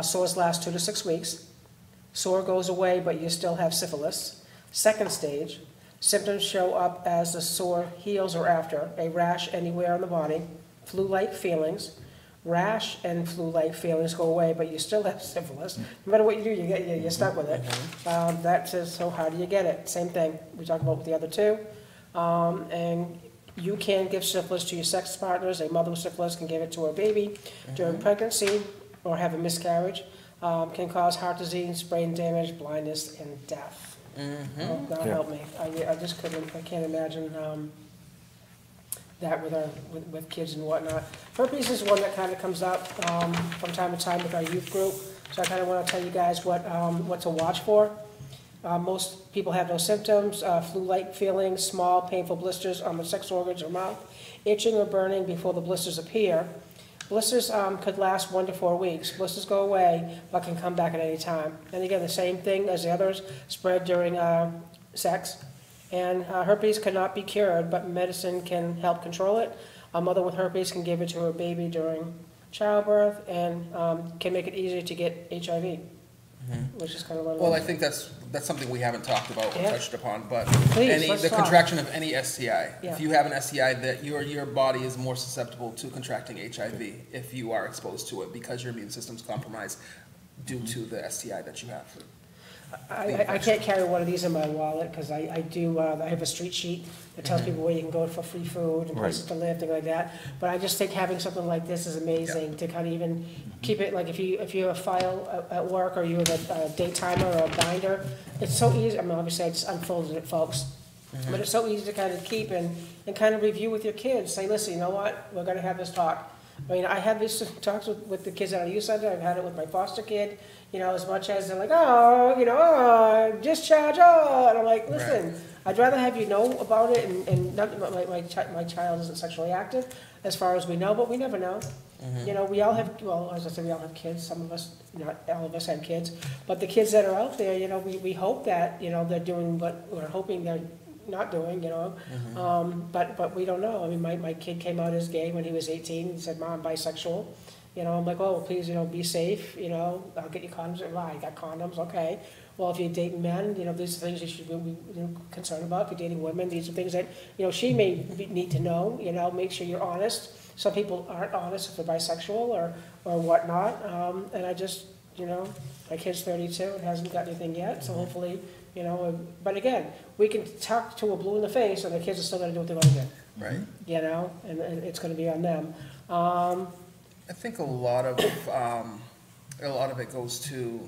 Sores last 2 to 6 weeks. Sore goes away, but you still have syphilis. Second stage, symptoms show up as the sore heals or after, a rash anywhere on the body, flu-like feelings. Rash and flu-like feelings go away, but you still have syphilis. No matter what you do, you're stuck with it. So how do you get it? Same thing we talked about with the other 2. And you can give syphilis to your sex partners. A mother with syphilis can give it to her baby during pregnancy or have a miscarriage. Can cause heart disease, brain damage, blindness, and death. Oh, God help me. I just couldn't, I can't imagine that with kids and whatnot. Herpes is one that kind of comes up from time to time with our youth group. So I kind of want to tell you guys what to watch for. Most people have no symptoms, flu-like feelings, small painful blisters on the sex organs or mouth, itching or burning before the blisters appear. Blisters could last 1 to 4 weeks. Blisters go away, but can come back at any time. And again, the same thing as the others, spread during sex. And herpes cannot be cured, but medicine can help control it. A mother with herpes can give it to her baby during childbirth and can make it easier to get HIV, which is kind of Well, I think that's something we haven't talked about or Yeah. touched upon, but Please, let's the talk. contraction of any STI. Yeah. If you have an STI, that your body is more susceptible to contracting HIV if you are exposed to it because your immune system's compromised due to the STI that you have. I can't carry one of these in my wallet because I have a street sheet that tells people where you can go for free food and places to live, things like that. But I just think having something like this is amazing to kind of even keep it, like if you have a file at work or you have a date timer or a binder, it's so easy. I mean, obviously I just unfolded it, folks. But it's so easy to kind of keep and kind of review with your kids. Say, listen, you know what? We're going to have this talk. I mean, I have these talks with the kids at our youth center. I've had it with my foster kid, as much as they're like, discharge, and I'm like, listen, I'd rather have you know about it, and not, my child isn't sexually active, as far as we know, but we never know. We all have, as I said, we all have kids. Some of us, not all of us have kids, but the kids that are out there, we hope that, they're doing what we're hoping they're not doing, but we don't know. I mean, my kid came out as gay when he was 18. He said, Mom, I'm bisexual. I'm like, oh, well, please, be safe. I'll get you condoms. Well, I got condoms, okay. Well, if you're dating men, these are things you should be concerned about. If you're dating women, these are things that, she may need to know, make sure you're honest. Some people aren't honest if they're bisexual or whatnot. And I just, my kid's 32 and hasn't got anything yet, so hopefully, but again, we can talk to a blue in the face and the kids are still going to do what they want to do. Right. And it's going to be on them. I think a lot of it goes to,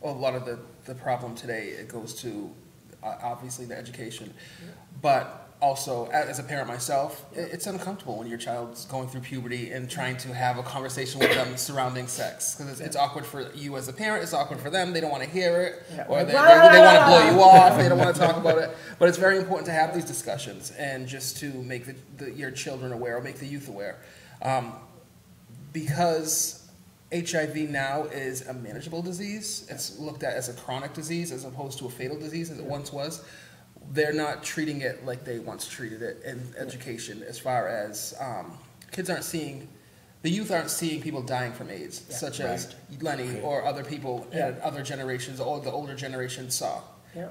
a lot of the problem today, it goes to obviously the education, but also as a parent myself, it's uncomfortable when your child's going through puberty and trying to have a conversation with them surrounding sex, because it's awkward for you as a parent, it's awkward for them, they don't want to hear it, or they want to blow you off, they don't want to talk about it, but it's very important to have these discussions and just to make your children aware or make the youth aware. Because HIV now is a manageable disease, it's looked at as a chronic disease as opposed to a fatal disease as it once was. They're not treating it like they once treated it in education, as far as the youth aren't seeing people dying from AIDS, such as Lenny or other people in other generations, or the older generation saw.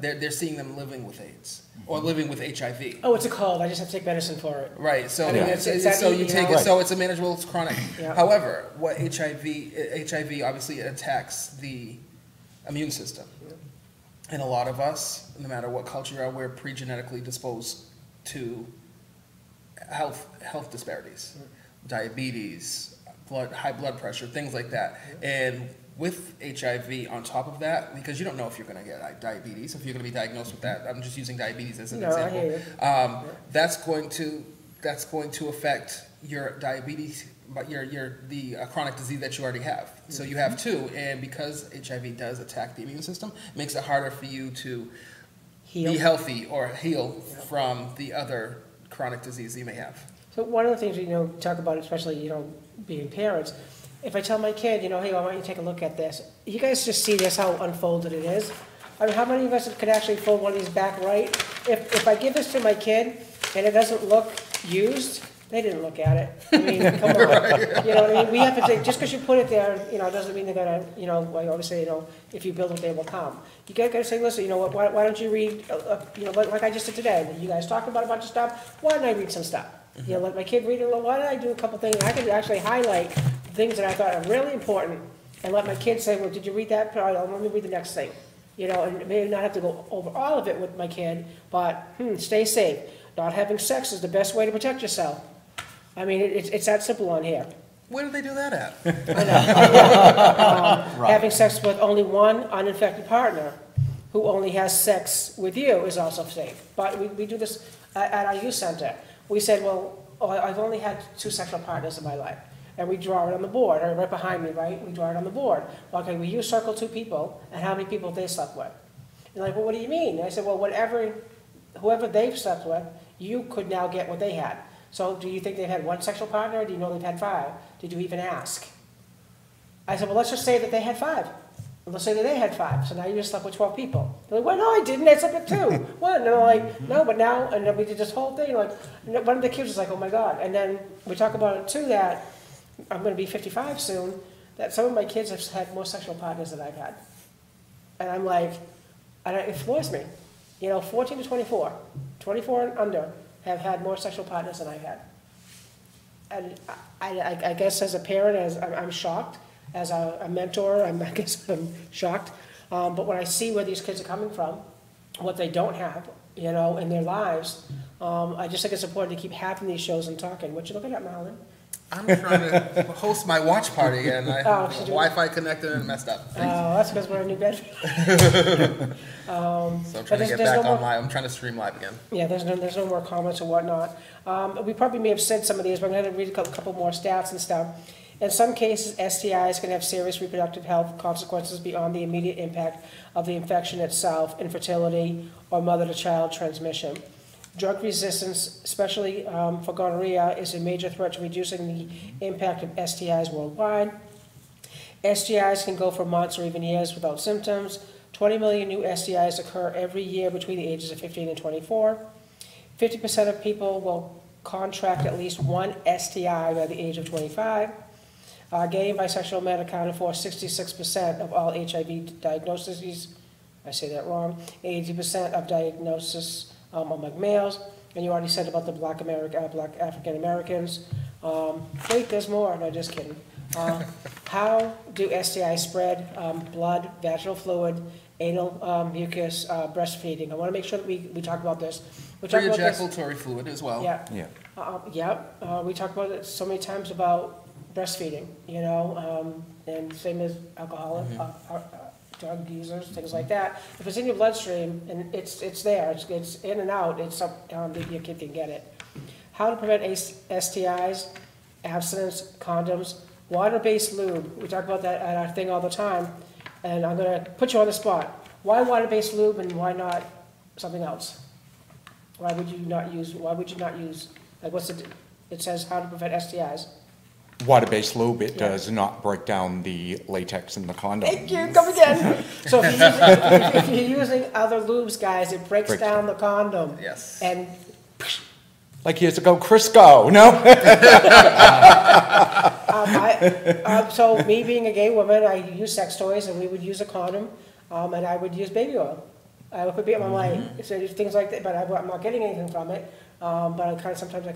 They're seeing them living with AIDS or living with HIV. Oh, it's a cold. I just have to take medicine for it. Right. So so you take it. So it's a manageable. It's chronic. However, what HIV obviously attacks the immune system, And a lot of us, no matter what culture you are, we're pre-genetically disposed to health disparities, diabetes, high blood pressure, things like that. And with HIV on top of that, because you don't know if you're going to get diabetes, if you're going to be diagnosed with that. I'm just using diabetes as an example. I hear you. That's going to affect your diabetes, but the chronic disease that you already have. So you have two, and because HIV does attack the immune system, it makes it harder for you to be healthy or heal from the other chronic disease you may have. So one of the things we talk about, especially being parents, if I tell my kid, hey, why don't you take a look at this? You guys just see this, how unfolded it is. I mean, how many of us could actually fold one of these back right? If I give this to my kid and it doesn't look used, they didn't look at it. I mean, come on. Right. You know what I mean? We have to take, just because you put it there, doesn't mean they're going to, like I always say, if you build it, they will come. You got to say, listen, why don't you read, like I just did today. You guys talking about a bunch of stuff. Why don't I read some stuff? Mm-hmm. Let my kid read it. Why don't I do a couple things? I could actually highlight things that I thought are really important and let my kid say, well, did you read that? Let me read the next thing. And maybe not have to go over all of it with my kid, but stay safe. Not having sex is the best way to protect yourself. I mean, it's that simple on here. Where do they do that at? I know. Right. Having sex with only one uninfected partner who only has sex with you is also safe. But we do this at our youth center. We said, well, I've only had 2 sexual partners in my life. And we draw it on the board, or right behind me, right? We draw it on the board. Okay, you circle 2 people, and how many people they slept with? You're like, well, what do you mean? And I said, well, whoever they've slept with, you could now get what they had. So do you think they've had 1 sexual partner, or do you know they've had 5? Did you even ask? I said, well, let's just say that they had 5. Let's say that they had 5, so now you just slept with 12 people. They're like, well, no, I didn't, I slept with 2. What? And they're like, no, but now, and then we did this whole thing, like, one of the kids was like, oh my God. And then we talk about it too, that I'm going to be 55 soon, that some of my kids have had more sexual partners than I've had. And I'm like, it floors me. 14 to 24, 24 and under have had more sexual partners than I've had. And I guess as a parent, I'm shocked. As a mentor, I guess I'm shocked. But when I see where these kids are coming from, what they don't have, in their lives, I just think it's important to keep having these shows and talking. What you looking at, Marlon? I'm trying to host my watch party, and Wi-Fi connected and messed up. That's because we're in New Bedford. So I'm trying to get back on live. I'm trying to stream live again. Yeah, there's no more comments or whatnot. We probably may have said some of these, but I'm going to read a couple more stats and stuff. In some cases, STIs can have serious reproductive health consequences beyond the immediate impact of the infection itself, infertility, or mother-to-child transmission. Drug resistance, especially for gonorrhea, is a major threat to reducing the impact of STIs worldwide. STIs can go for months or even years without symptoms. 20 million new STIs occur every year between the ages of 15 and 24. 50% of people will contract at least 1 STI by the age of 25. Gay and bisexual men accounted for 66% of all HIV diagnoses. I say that wrong. 80% of diagnosis among males. And you already said about the black African Americans. Wait, there's more. No, just kidding. How do STIs spread? Blood, vaginal fluid, anal mucus, breastfeeding. I want to make sure that we talk about this. Free ejaculatory fluid as well. Yeah. We talk about it so many times about breastfeeding, and same as alcoholic, drug users, things like that. If it's in your bloodstream and it's there, it's in and out, it's up, your kid can get it. How to prevent STIs, abstinence, condoms, water-based lube. We talk about that at our thing all the time, and I'm going to put you on the spot. Why water-based lube and why not something else? Why would you not use, like it says how to prevent STIs. Water-based lube, it does not break down the latex in the condom. Thank you, come again. So if you're using other lubes, guys, it breaks down the condom. Yes. And like years ago, Crisco, no? So me being a gay woman, I use sex toys, and we would use a condom, and I would use baby oil. I would put it on my so things like that, but I'm not getting anything from it. But sometimes I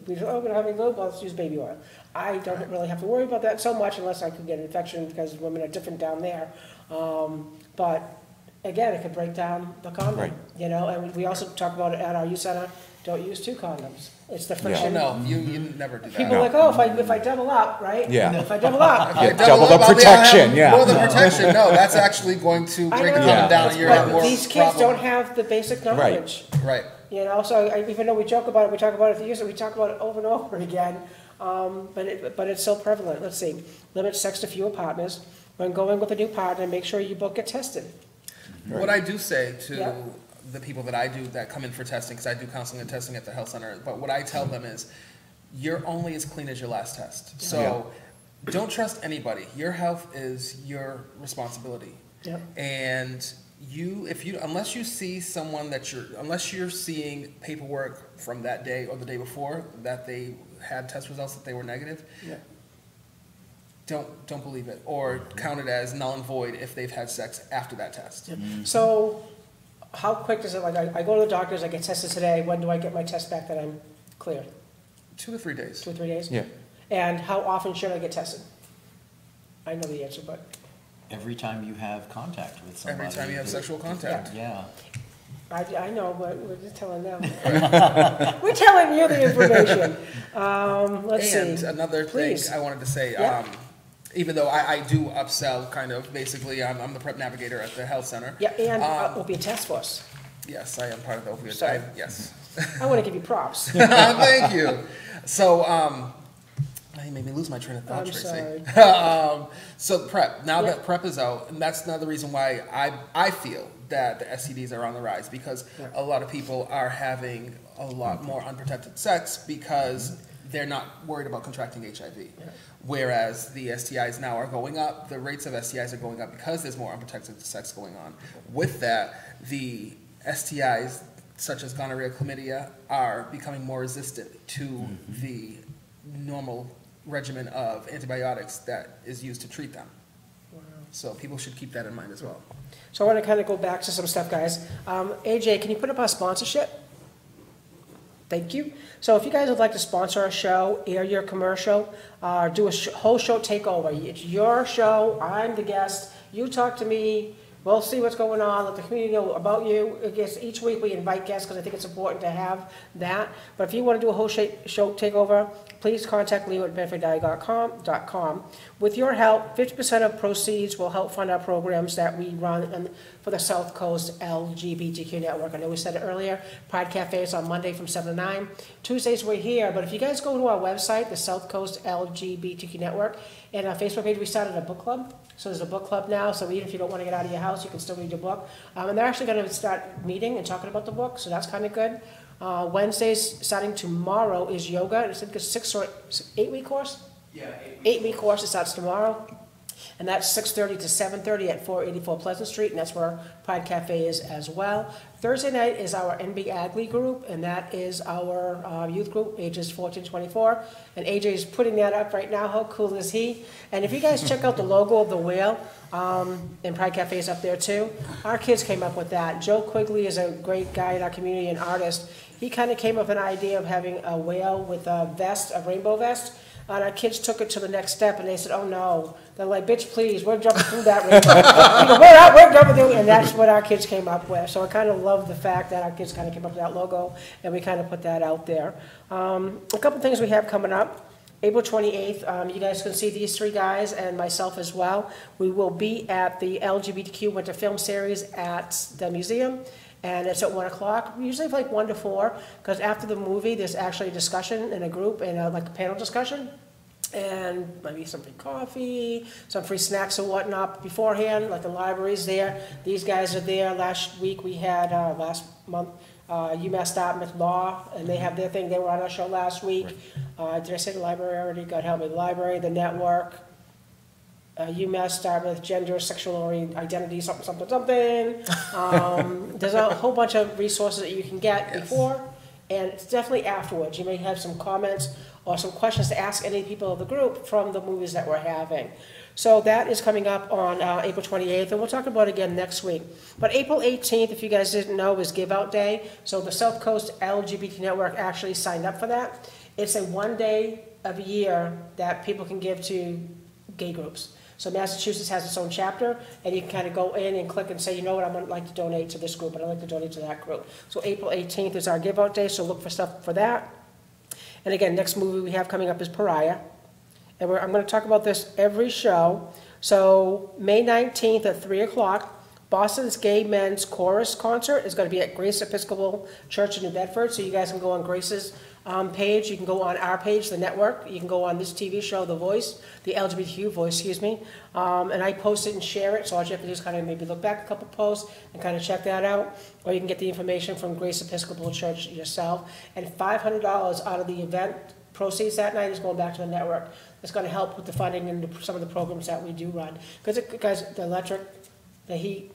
we don't have any lube, let's use baby oil. I don't really have to worry about that so much unless I could get an infection because women are different down there. And again, it could break down the condom. Right. You know, and we also talk about it at our youth center, don't use 2 condoms. It's the Oh, friction. no, you never do that. People are like, oh, if I double up, right? Yeah. If I double up. Okay, double the up, I'll protection, have yeah. More than protection, no, that's actually going to I break the know, condom down and you're gonna have but more these kids problem. don't have the basic knowledge. Right. You know, so even though we joke about it, we talk about it at the user, we talk about it over and over again, but it's so prevalent. Let's see, limit sex to fewer partners. When going with a new partner, make sure you both get tested. What I do say to Yeah. the people that I do that come in for testing, because I do counseling and testing at the health center, but what I tell them is, you're only as clean as your last test. So don't trust anybody. Your health is your responsibility. Yep. And unless you see someone unless you're seeing paperwork from that day or the day before that they had test results that they were negative, Yeah. don't believe it or count it as null and void if they've had sex after that test. So how quick does it, like, I go to the doctors, I get tested today, when do I get my test back that I'm clear? 2 to 3 days. 2 or 3 days? Yeah. And how often should I get tested? I know the answer, but Every time you have contact with somebody. Every time you have sexual contact. Yeah. I know, but we're just telling them. We're telling you the information. Let's see. And another thing Please. I wanted to say, Yeah. even though I do upsell, kind of, basically, I'm the prep navigator at the health center. Yeah, and opiate task force. Yes, I am part of the opioid. Sorry. Yes. I want to give you props. Thank you. So, you made me lose my train of thought, I'm Tracy. sorry. So prep, now Yeah. that prep is out, and that's another reason why I feel that the STDs are on the rise, because a lot of people are having a lot more unprotected sex because they're not worried about contracting HIV. Whereas the STIs now are going up, the rates of STIs are going up because there's more unprotected sex going on. With that, the STIs, such as gonorrhea, chlamydia, are becoming more resistant to the normal regimen of antibiotics that is used to treat them. So people should keep that in mind as well. So I want to kind of go back to some stuff, guys. AJ, can you put up our sponsorship? Thank you. So if you guys would like to sponsor a show, air your commercial, do a whole show takeover. It's your show, I'm the guest, you talk to me, we'll see what's going on, let the community know about you. I guess each week we invite guests because I think it's important to have that. But if you want to do a whole show takeover, please contact Leo at benefitdiet.com. With your help, 50% of proceeds will help fund our programs that we run for the South Coast LGBTQ network. I know we said it earlier, Pride Cafe is on Monday from 7 to 9. Tuesdays we're here, but if you guys go to our website, the South Coast LGBTQ network, and our Facebook page, we started a book club. So there's a book club now, so even if you don't want to get out of your house, you can still read your book. And they're actually going to start meeting and talking about the book, so that's kind of good. Wednesdays, starting tomorrow, is yoga. It's like a 6 or 8 week course? Yeah, 8 week course. It starts tomorrow. And that's 6:30 to 7:30 at 484 Pleasant Street, and that's where Pride Cafe is as well. Thursday night is our NB Agley group, and that is our youth group, ages 14 to 24. And AJ is putting that up right now. How cool is he? And if you guys check out the logo of the whale, and Pride Cafe is up there too, our kids came up with that. Joe Quigley is a great guy in our community, an artist. He kind of came up with an idea of having a whale with a vest, a rainbow vest. And our kids took it to the next step, and they said, oh, no. They're like, bitch, please, we're jumping through that rainbow. We're jumping through, and that's what our kids came up with. So I kind of love the fact that our kids kind of came up with that logo, and we kind of put that out there. A couple things we have coming up. April 28th, you guys can see these 3 guys and myself as well. We will be at the LGBTQ Winter Film Series at the museum. And it's at 1 o'clock, usually like 1 to 4, because after the movie, there's actually a discussion in a group, and like a panel discussion, and maybe some free coffee, some free snacks and whatnot beforehand, like the library's there. These guys are there. Last week we had, last month, UMass Dartmouth Law, and they have their thing. They were on our show last week. Did I say the library already? God help me. The library, the network. UMass Dartmouth, gender, sexual identity, something. There's a whole bunch of resources that you can get before, and it's definitely afterwards. You may have some comments or some questions to ask any people of the group from the movies that we're having. So that is coming up on April 28th, and we'll talk about it again next week. But April 18th, if you guys didn't know, is Give Out Day. So the South Coast LGBT Network actually signed up for that. It's a 1 day of a year that people can give to gay groups. So Massachusetts has its own chapter, and you can kind of go in and click and say, you know what, I would like to donate to this group, and I'd like to donate to that group. So April 18th is our give out day, so look for stuff for that. And again, next movie we have coming up is Pariah. And I'm going to talk about this every show. So May 19th at 3 o'clock, Boston's Gay Men's Chorus Concert is going to be at Grace Episcopal Church in New Bedford. So you guys can go on Grace's page. You can go on our page, the network. You can go on this TV show, The Voice, the LGBTQ Voice, excuse me. And I post it and share it. So all you have to do is kind of maybe look back a couple posts and kind of check that out. Or you can get the information from Grace Episcopal Church yourself. And $500 out of the event proceeds that night is going back to the network. It's going to help with the funding and some of the programs that we do run. Because guys, the electric, the heat,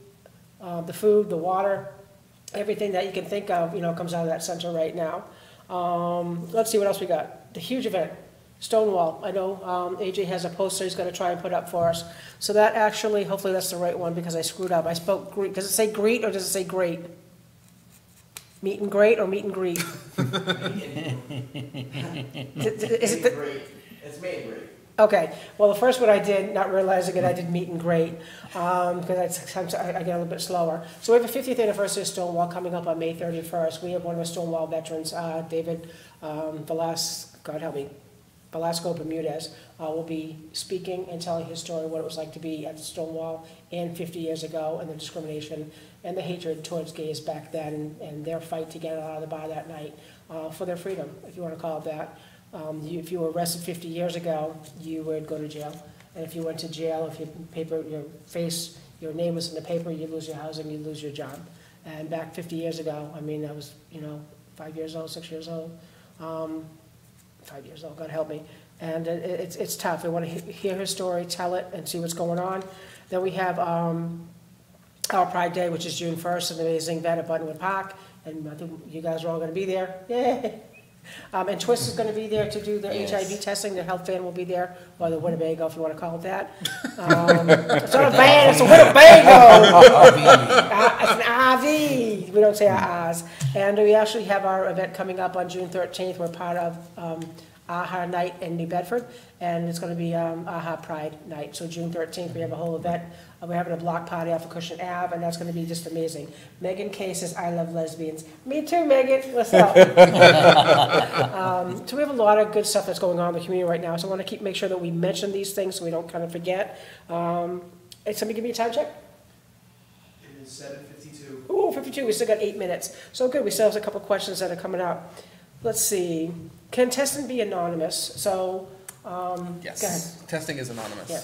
the food, the water, everything that you can think of, comes out of that center right now. Let's see what else we got. The huge event, Stonewall. I know AJ has a poster he's going to try and put up for us. So that actually, hopefully that's the right one because I screwed up. I spoke Greek. Does it say greet or does it say great? Meet and greet or meet and greet? Is it the, It's made great. okay, well, the first one I did, not realizing it, I did meet and greet, because sometimes I get a little bit slower. So we have a 50th anniversary of Stonewall coming up on May 31st. We have one of our Stonewall veterans, David Velasco Bermudez, will be speaking and telling his story, what it was like to be at Stonewall and 50 years ago, and the discrimination and the hatred towards gays back then, and their fight to get out of the bar that night for their freedom, if you want to call it that. If you were arrested 50 years ago, you would go to jail. And if you went to jail, if your name was in the paper, you'd lose your housing, you'd lose your job. And back 50 years ago, I mean, I was, 5 years old, 6 years old, 5 years old, God help me. And it's tough. I want to hear his story, tell it, and see what's going on. Then we have our Pride Day, which is June 1st, an amazing event at Buttonwood Park. And I think you guys are all going to be there. Yay! And Twist is going to be there to do the HIV testing. The health van will be there, or the Winnebago, if you want to call it that. It's not a van, it's a Winnebago. It's an RV. We don't say our R's. And we actually have our event coming up on June 13th. We're part of AHA Night in New Bedford, and it's going to be AHA Pride Night. So June 13th, we have a whole event. We're having a block party off of Cushion Ave, and that's going to be just amazing. Megan K says, I love lesbians. Me too, Megan. What's up? So we have a lot of good stuff that's going on in the community right now, so I want to make sure that we mention these things so we don't kind of forget. Hey, somebody give me a time check? It is 7:52. Ooh, 52. We still got 8 minutes. So good. We still have a couple questions that are coming up. Let's see. Can testing be anonymous? So, Yes. go ahead. Testing is anonymous. Yeah.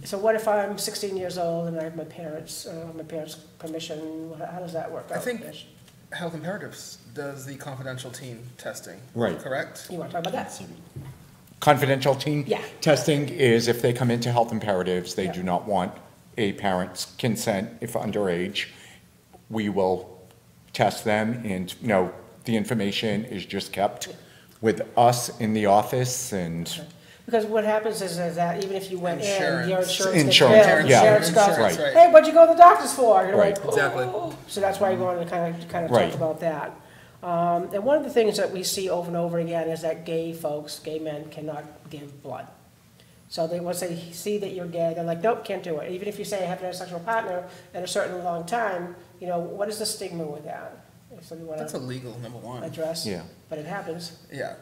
So what if I'm 16 years old and I have my parents' permission? How does that work out? I think Health Imperatives does the confidential teen testing. Right. Correct? You want to talk about that? Confidential teen Yeah. testing is if they come into health imperatives, they Yeah. do not want a parent's consent if underage. We will test them, and the information is just kept with us in the office. And Because what happens is that even if you went in, your Insurance. insurance gets Insurance, billed, yeah. insurance goes, Right. Right. hey, what'd you go to the doctors for? You're Right. like, Exactly. "Oh." So that's why we wanted to kind of Right. talk about that. And one of the things that we see over and over again is that gay men cannot give blood. So once they see that you're gay, they're like, nope, can't do it. Even if you say I have a sexual partner in a certain long time, what is the stigma with that? So you want That's to illegal, number one. address, Yeah. but it happens. Yeah.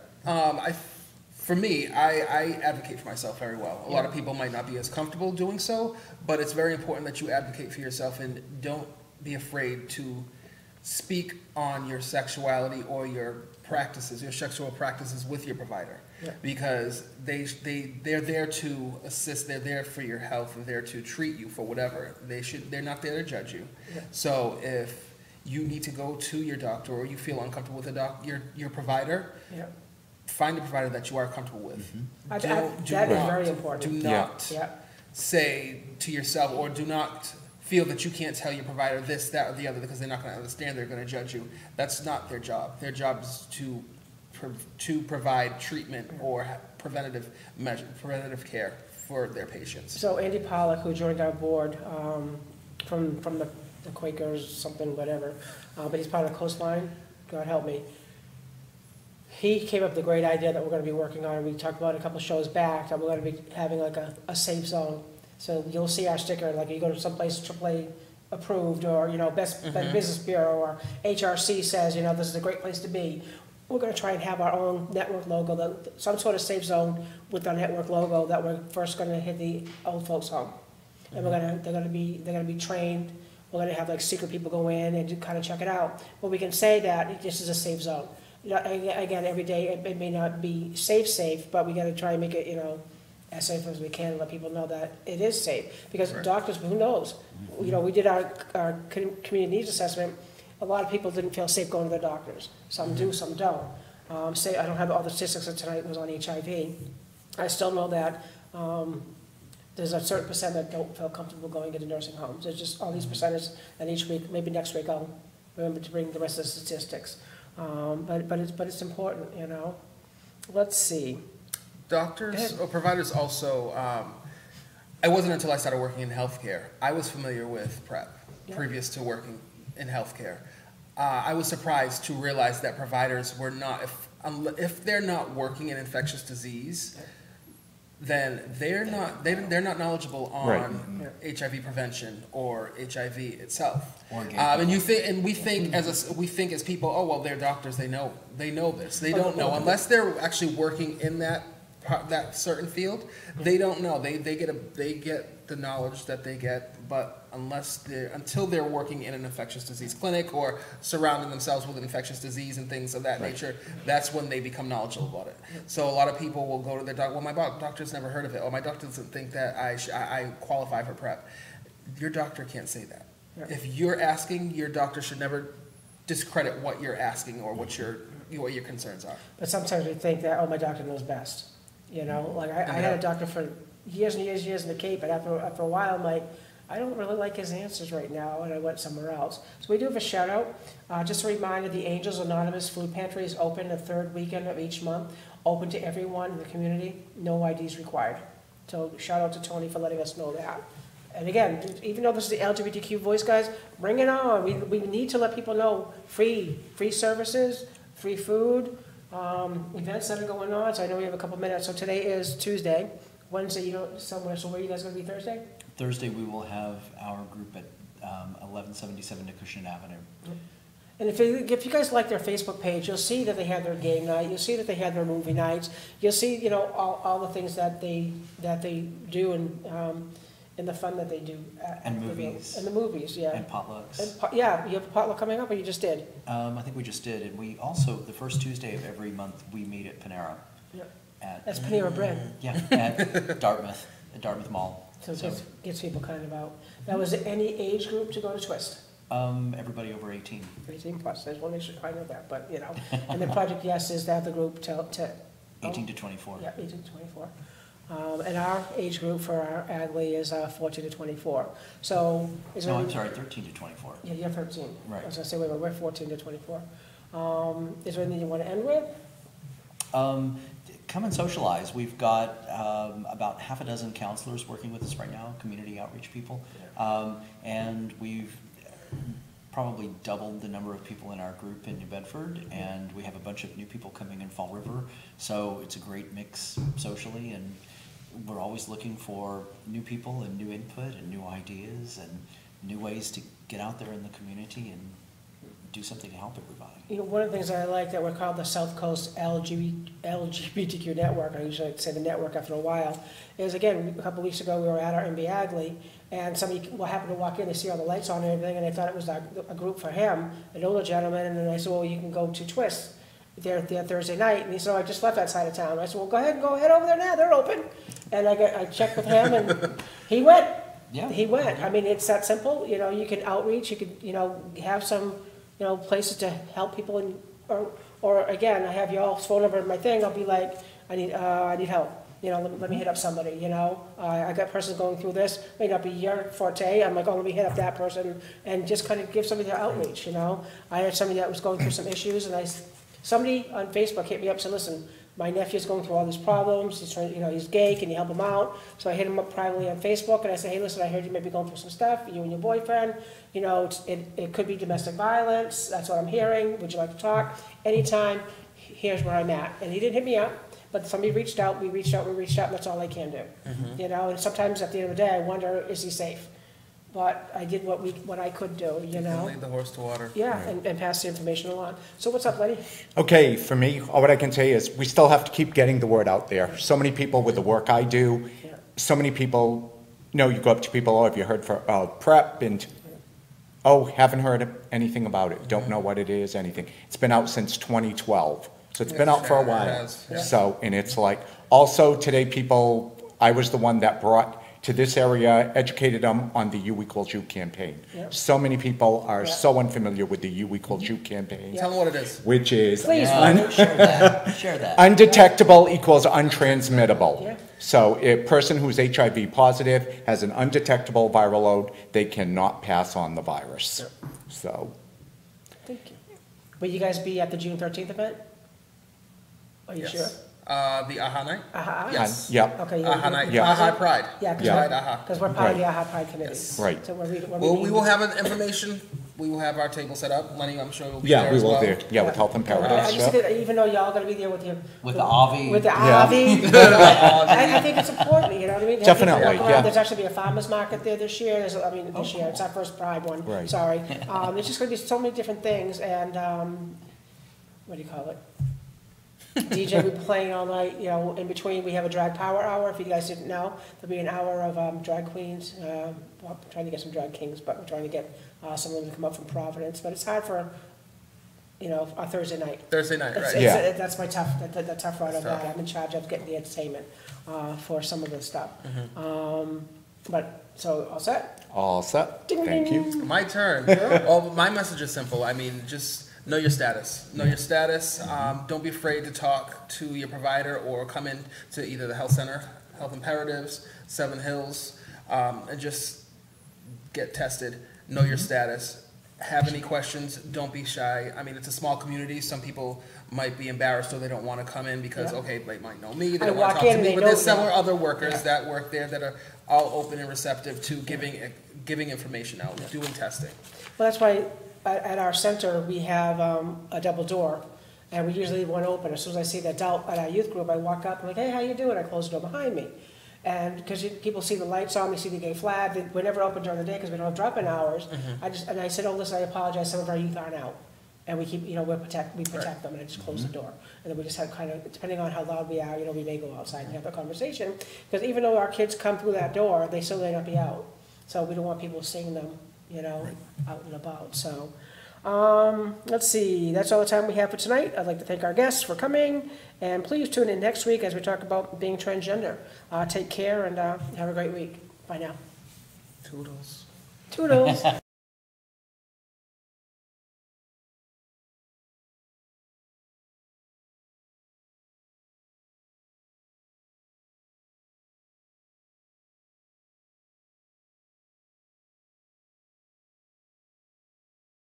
For me, I advocate for myself very well. A lot of people might not be as comfortable doing so, but it's very important that you advocate for yourself and don't be afraid to speak on your sexuality or your sexual practices with your provider. Yeah. Because they're there to assist, they're there for your health, they're there to treat you for whatever. They're not there to judge you. Yeah. So if you need to go to your doctor or you feel uncomfortable with your provider, Yeah. find a provider that you are comfortable with. That is very important. Do not Yeah. say to yourself, or do not feel that you can't tell your provider this, that, or the other because they're not going to understand. They're going to judge you. That's not their job. Their job is to provide treatment or preventative care for their patients. So Andy Pollock, who joined our board from the Quakers, something, whatever, but he's part of the Coastline, God help me. He came up with a great idea that we're going to be working on. We talked about it a couple of shows back, that we're going to be having like a safe zone So you'll see our sticker, like you go to someplace AAA approved, or, you know, Best Business Bureau, or HRC says, you know, this is a great place to be. We're gonna try and have our own network logo, some sort of safe zone with our network logo, that we're first gonna hit the old folks home. And they're gonna be trained, we're gonna have like secret people go in and kind of check it out. But we can say that this is a safe zone. You know, again, every day, it may not be safe, but we gotta try and make it, you know, as safe as we can, and let people know that it is safe. Because Right. doctors, who knows? You know, we did our community needs assessment. A lot of people didn't feel safe going to their doctors. Some do, some don't. Say, I don't have all the statistics that tonight was on HIV. I still know that there's a certain percent that don't feel comfortable going into nursing homes. There's just all these percentages, and each week, maybe next week, I'll remember to bring the rest of the statistics. But it's important, you know. Let's see. Doctors or providers also, it wasn't until I started working in healthcare. I was familiar with PrEP previous to working in healthcare. I was surprised to realize that providers were not, if they're not working in infectious disease, then they're not knowledgeable on HIV prevention or HIV itself. And we think as people, oh well, they're doctors, they know this. They don't know unless they're actually working in that certain field. They don't know. They get the knowledge that they get, but until they're working in an infectious disease clinic or surrounding themselves with an infectious disease and things of that nature, that's when they become knowledgeable about it. So a lot of people will go to their doctor. Well, my doctor's never heard of it, or my doctor doesn't think that I qualify for PrEP. Your doctor can't say that. Yeah. If you're asking, your doctor should never discredit what you're asking or what your concerns are. But sometimes we think that, oh, my doctor knows best. You know, like I had a doctor for years and years in the Cape, and after a while, I'm like, I don't really like his answers right now, and I went somewhere else. So we do have a shout out. Just a reminder, the Angels Anonymous Food Pantry is open the third weekend of each month, open to everyone in the community, no IDs required. So shout out to Tony for letting us know that. And again, even though this is the LGBTQ Voice, guys, bring it on. We need to let people know free services, free food, events that are going on. So I know we have a couple minutes. So today is Tuesday. Wednesday, you know, somewhere. So where are you guys going to be Thursday? Thursday, we will have our group at 1177 Acushnet Avenue. And if you guys like their Facebook page, you'll see that they have their game night. You'll see that they have their movie nights. You'll see, you know, all the things that they do and the fun that they do. And movies. And the movies, yeah. And potlucks. And yeah, you have a potluck coming up, or you just did? I think we just did. And we also, the first Tuesday of every month, we meet at Panera. Yeah. At, That's Panera Bread. Yeah, at Dartmouth Mall. So it gets people kind of out. Now, is it any age group to go to Twist? Everybody over 18. 18 plus, I just want to make sure I know that, but, you know. And the Project Yes is that the group to 18 to 24. Yeah, 18 to 24. And our age group for our Agley is 14 to 24. So is there No, I'm sorry, 13 to 24. Yeah, you're 13. Right. I was going to say, wait, we're 14 to 24. Is there anything you want to end with? Come and socialize. We've got about half a dozen counselors working with us right now, community outreach people. And we've probably doubled the number of people in our group in New Bedford, and we have a bunch of new people coming in Fall River. So it's a great mix socially, and we're always looking for new people and new input and new ideas and new ways to get out there in the community and do something to help everybody. You know, one of the things that I like that we're called the South Coast LGBTQ Network, I usually say the network after a while, is again, a couple of weeks ago we were at our MB Agley, and somebody happened to walk in, they see all the lights on and everything, and they thought it was a group for him, an older gentleman, and then I said, well, you can go to Twist there Thursday night, and he said, oh, I just left that side of town. I said, well, go ahead over there now, they're open. And I checked with him, and he went. Yeah. He went. I mean, it's that simple. You know, you can outreach, you could, you know, have some, you know, places to help people, and or again, I have y'all's phone number in my thing. I'll be like, I need help. You know, let me hit up somebody. You know, I got persons going through this. May not be your forte. I'm like, oh, let me hit up that person and just kind of give somebody the outreach. You know, I had somebody that was going through some issues, and somebody on Facebook hit me up and said, listen, my nephew's going through all these problems. He's trying, you know, he's gay. Can you help him out? So I hit him up privately on Facebook, and I said, hey, listen, I heard you may be going through some stuff, you and your boyfriend. You know, it could be domestic violence. That's what I'm hearing. Would you like to talk? Anytime, here's where I'm at. And he didn't hit me up, but somebody reached out, we reached out, and that's all I can do. You know, and sometimes at the end of the day, I wonder, is he safe? But I did what I could do, you know? Lead the horse to water. Yeah, and pass the information along. So what's up, Lenny? Okay, for me, all what I can say is we still have to keep getting the word out there. So many people with the work I do, Yeah. so many people, you go up to people, oh, have you heard for PrEP? And, oh, haven't heard anything about it, don't know what it is, anything. It's been out since 2012, so it's been out for a It while. has, yeah. So, and it's like, also today I was the one that brought to this area, educated them on the U equals U campaign. Yep. So many people are Yeah. so unfamiliar with the U equals U campaign, Tell them what it is. which is Please, Share that, share that. undetectable equals untransmittable. Yeah. So a person who's HIV positive has an undetectable viral load, they cannot pass on the virus. Yep. So, Thank you. Will you guys be at the June 13th event? Are you Yes. sure? The AHA night? AHA? Yes. yep, Okay. AHA night, Yeah. AHA Pride. Yeah, Pride, AHA. because we're part of the Right. AHA Pride Committee. Yes. Right. So we're Well, we meeting- will have an information, we will have our table set up. Lenny, I'm sure will be yeah, there we as will well. do, yeah, with health I imperatives, just yep. think that even though y'all gonna be there with your. With the Avi. With the Yeah. Avi. I think it's important, you know what I mean? To have people Definitely, walk around. yeah. There's actually be a farmer's market there this year, this year, it's our first Pride one, Right. sorry. There's just gonna be so many different things, and, what do you call it? DJ will be playing all night, you know, in between, we have a drag power hour, if you guys didn't know. There'll be an hour of drag queens, well, I'm trying to get some drag kings, but we're trying to get some of them to come up from Providence, but it's hard for, you know, a Thursday night. Thursday night, right? Yeah. That's my tough, the tough part of Tough. that. I'm in charge of getting the entertainment for some of the stuff. Mm-hmm. But, so, all set? All set, Ding, thank ding. you. My turn. Well, my message is simple. I mean, just know your status. Know your status. Don't be afraid to talk to your provider or come in to either the health center, Health Imperatives, Seven Hills, and just get tested. Know your status. Have any questions, don't be shy. I mean, it's a small community. Some people might be embarrassed or they don't want to come in because, Yeah. okay, they might know me, they I don't want walk to talk in to and me. they But know there's me. several other workers Yeah. that work there that are all open and receptive to giving information out, doing testing. Well, that's why at our center, we have a double door, and we usually leave one open. As soon as I see the adult at our youth group, I walk up, I'm like, hey, how you doing? I close the door behind me. And because people see the lights on, they see the gay flag, we're never open during the day because we don't have drop-in hours. I said, oh, listen, I apologize, some of our youth aren't out. And we keep, you know, we protect them, and I just close the door. And then we just have kind of, depending on how loud we are, you know, we may go outside and have a conversation. Because even though our kids come through that door, they still may not be out. So we don't want people seeing them, you know, out and about, so. Let's see, that's all the time we have for tonight. I'd like to thank our guests for coming, and please tune in next week as we talk about being transgender. Take care and have a great week. Bye now. Toodles. Toodles.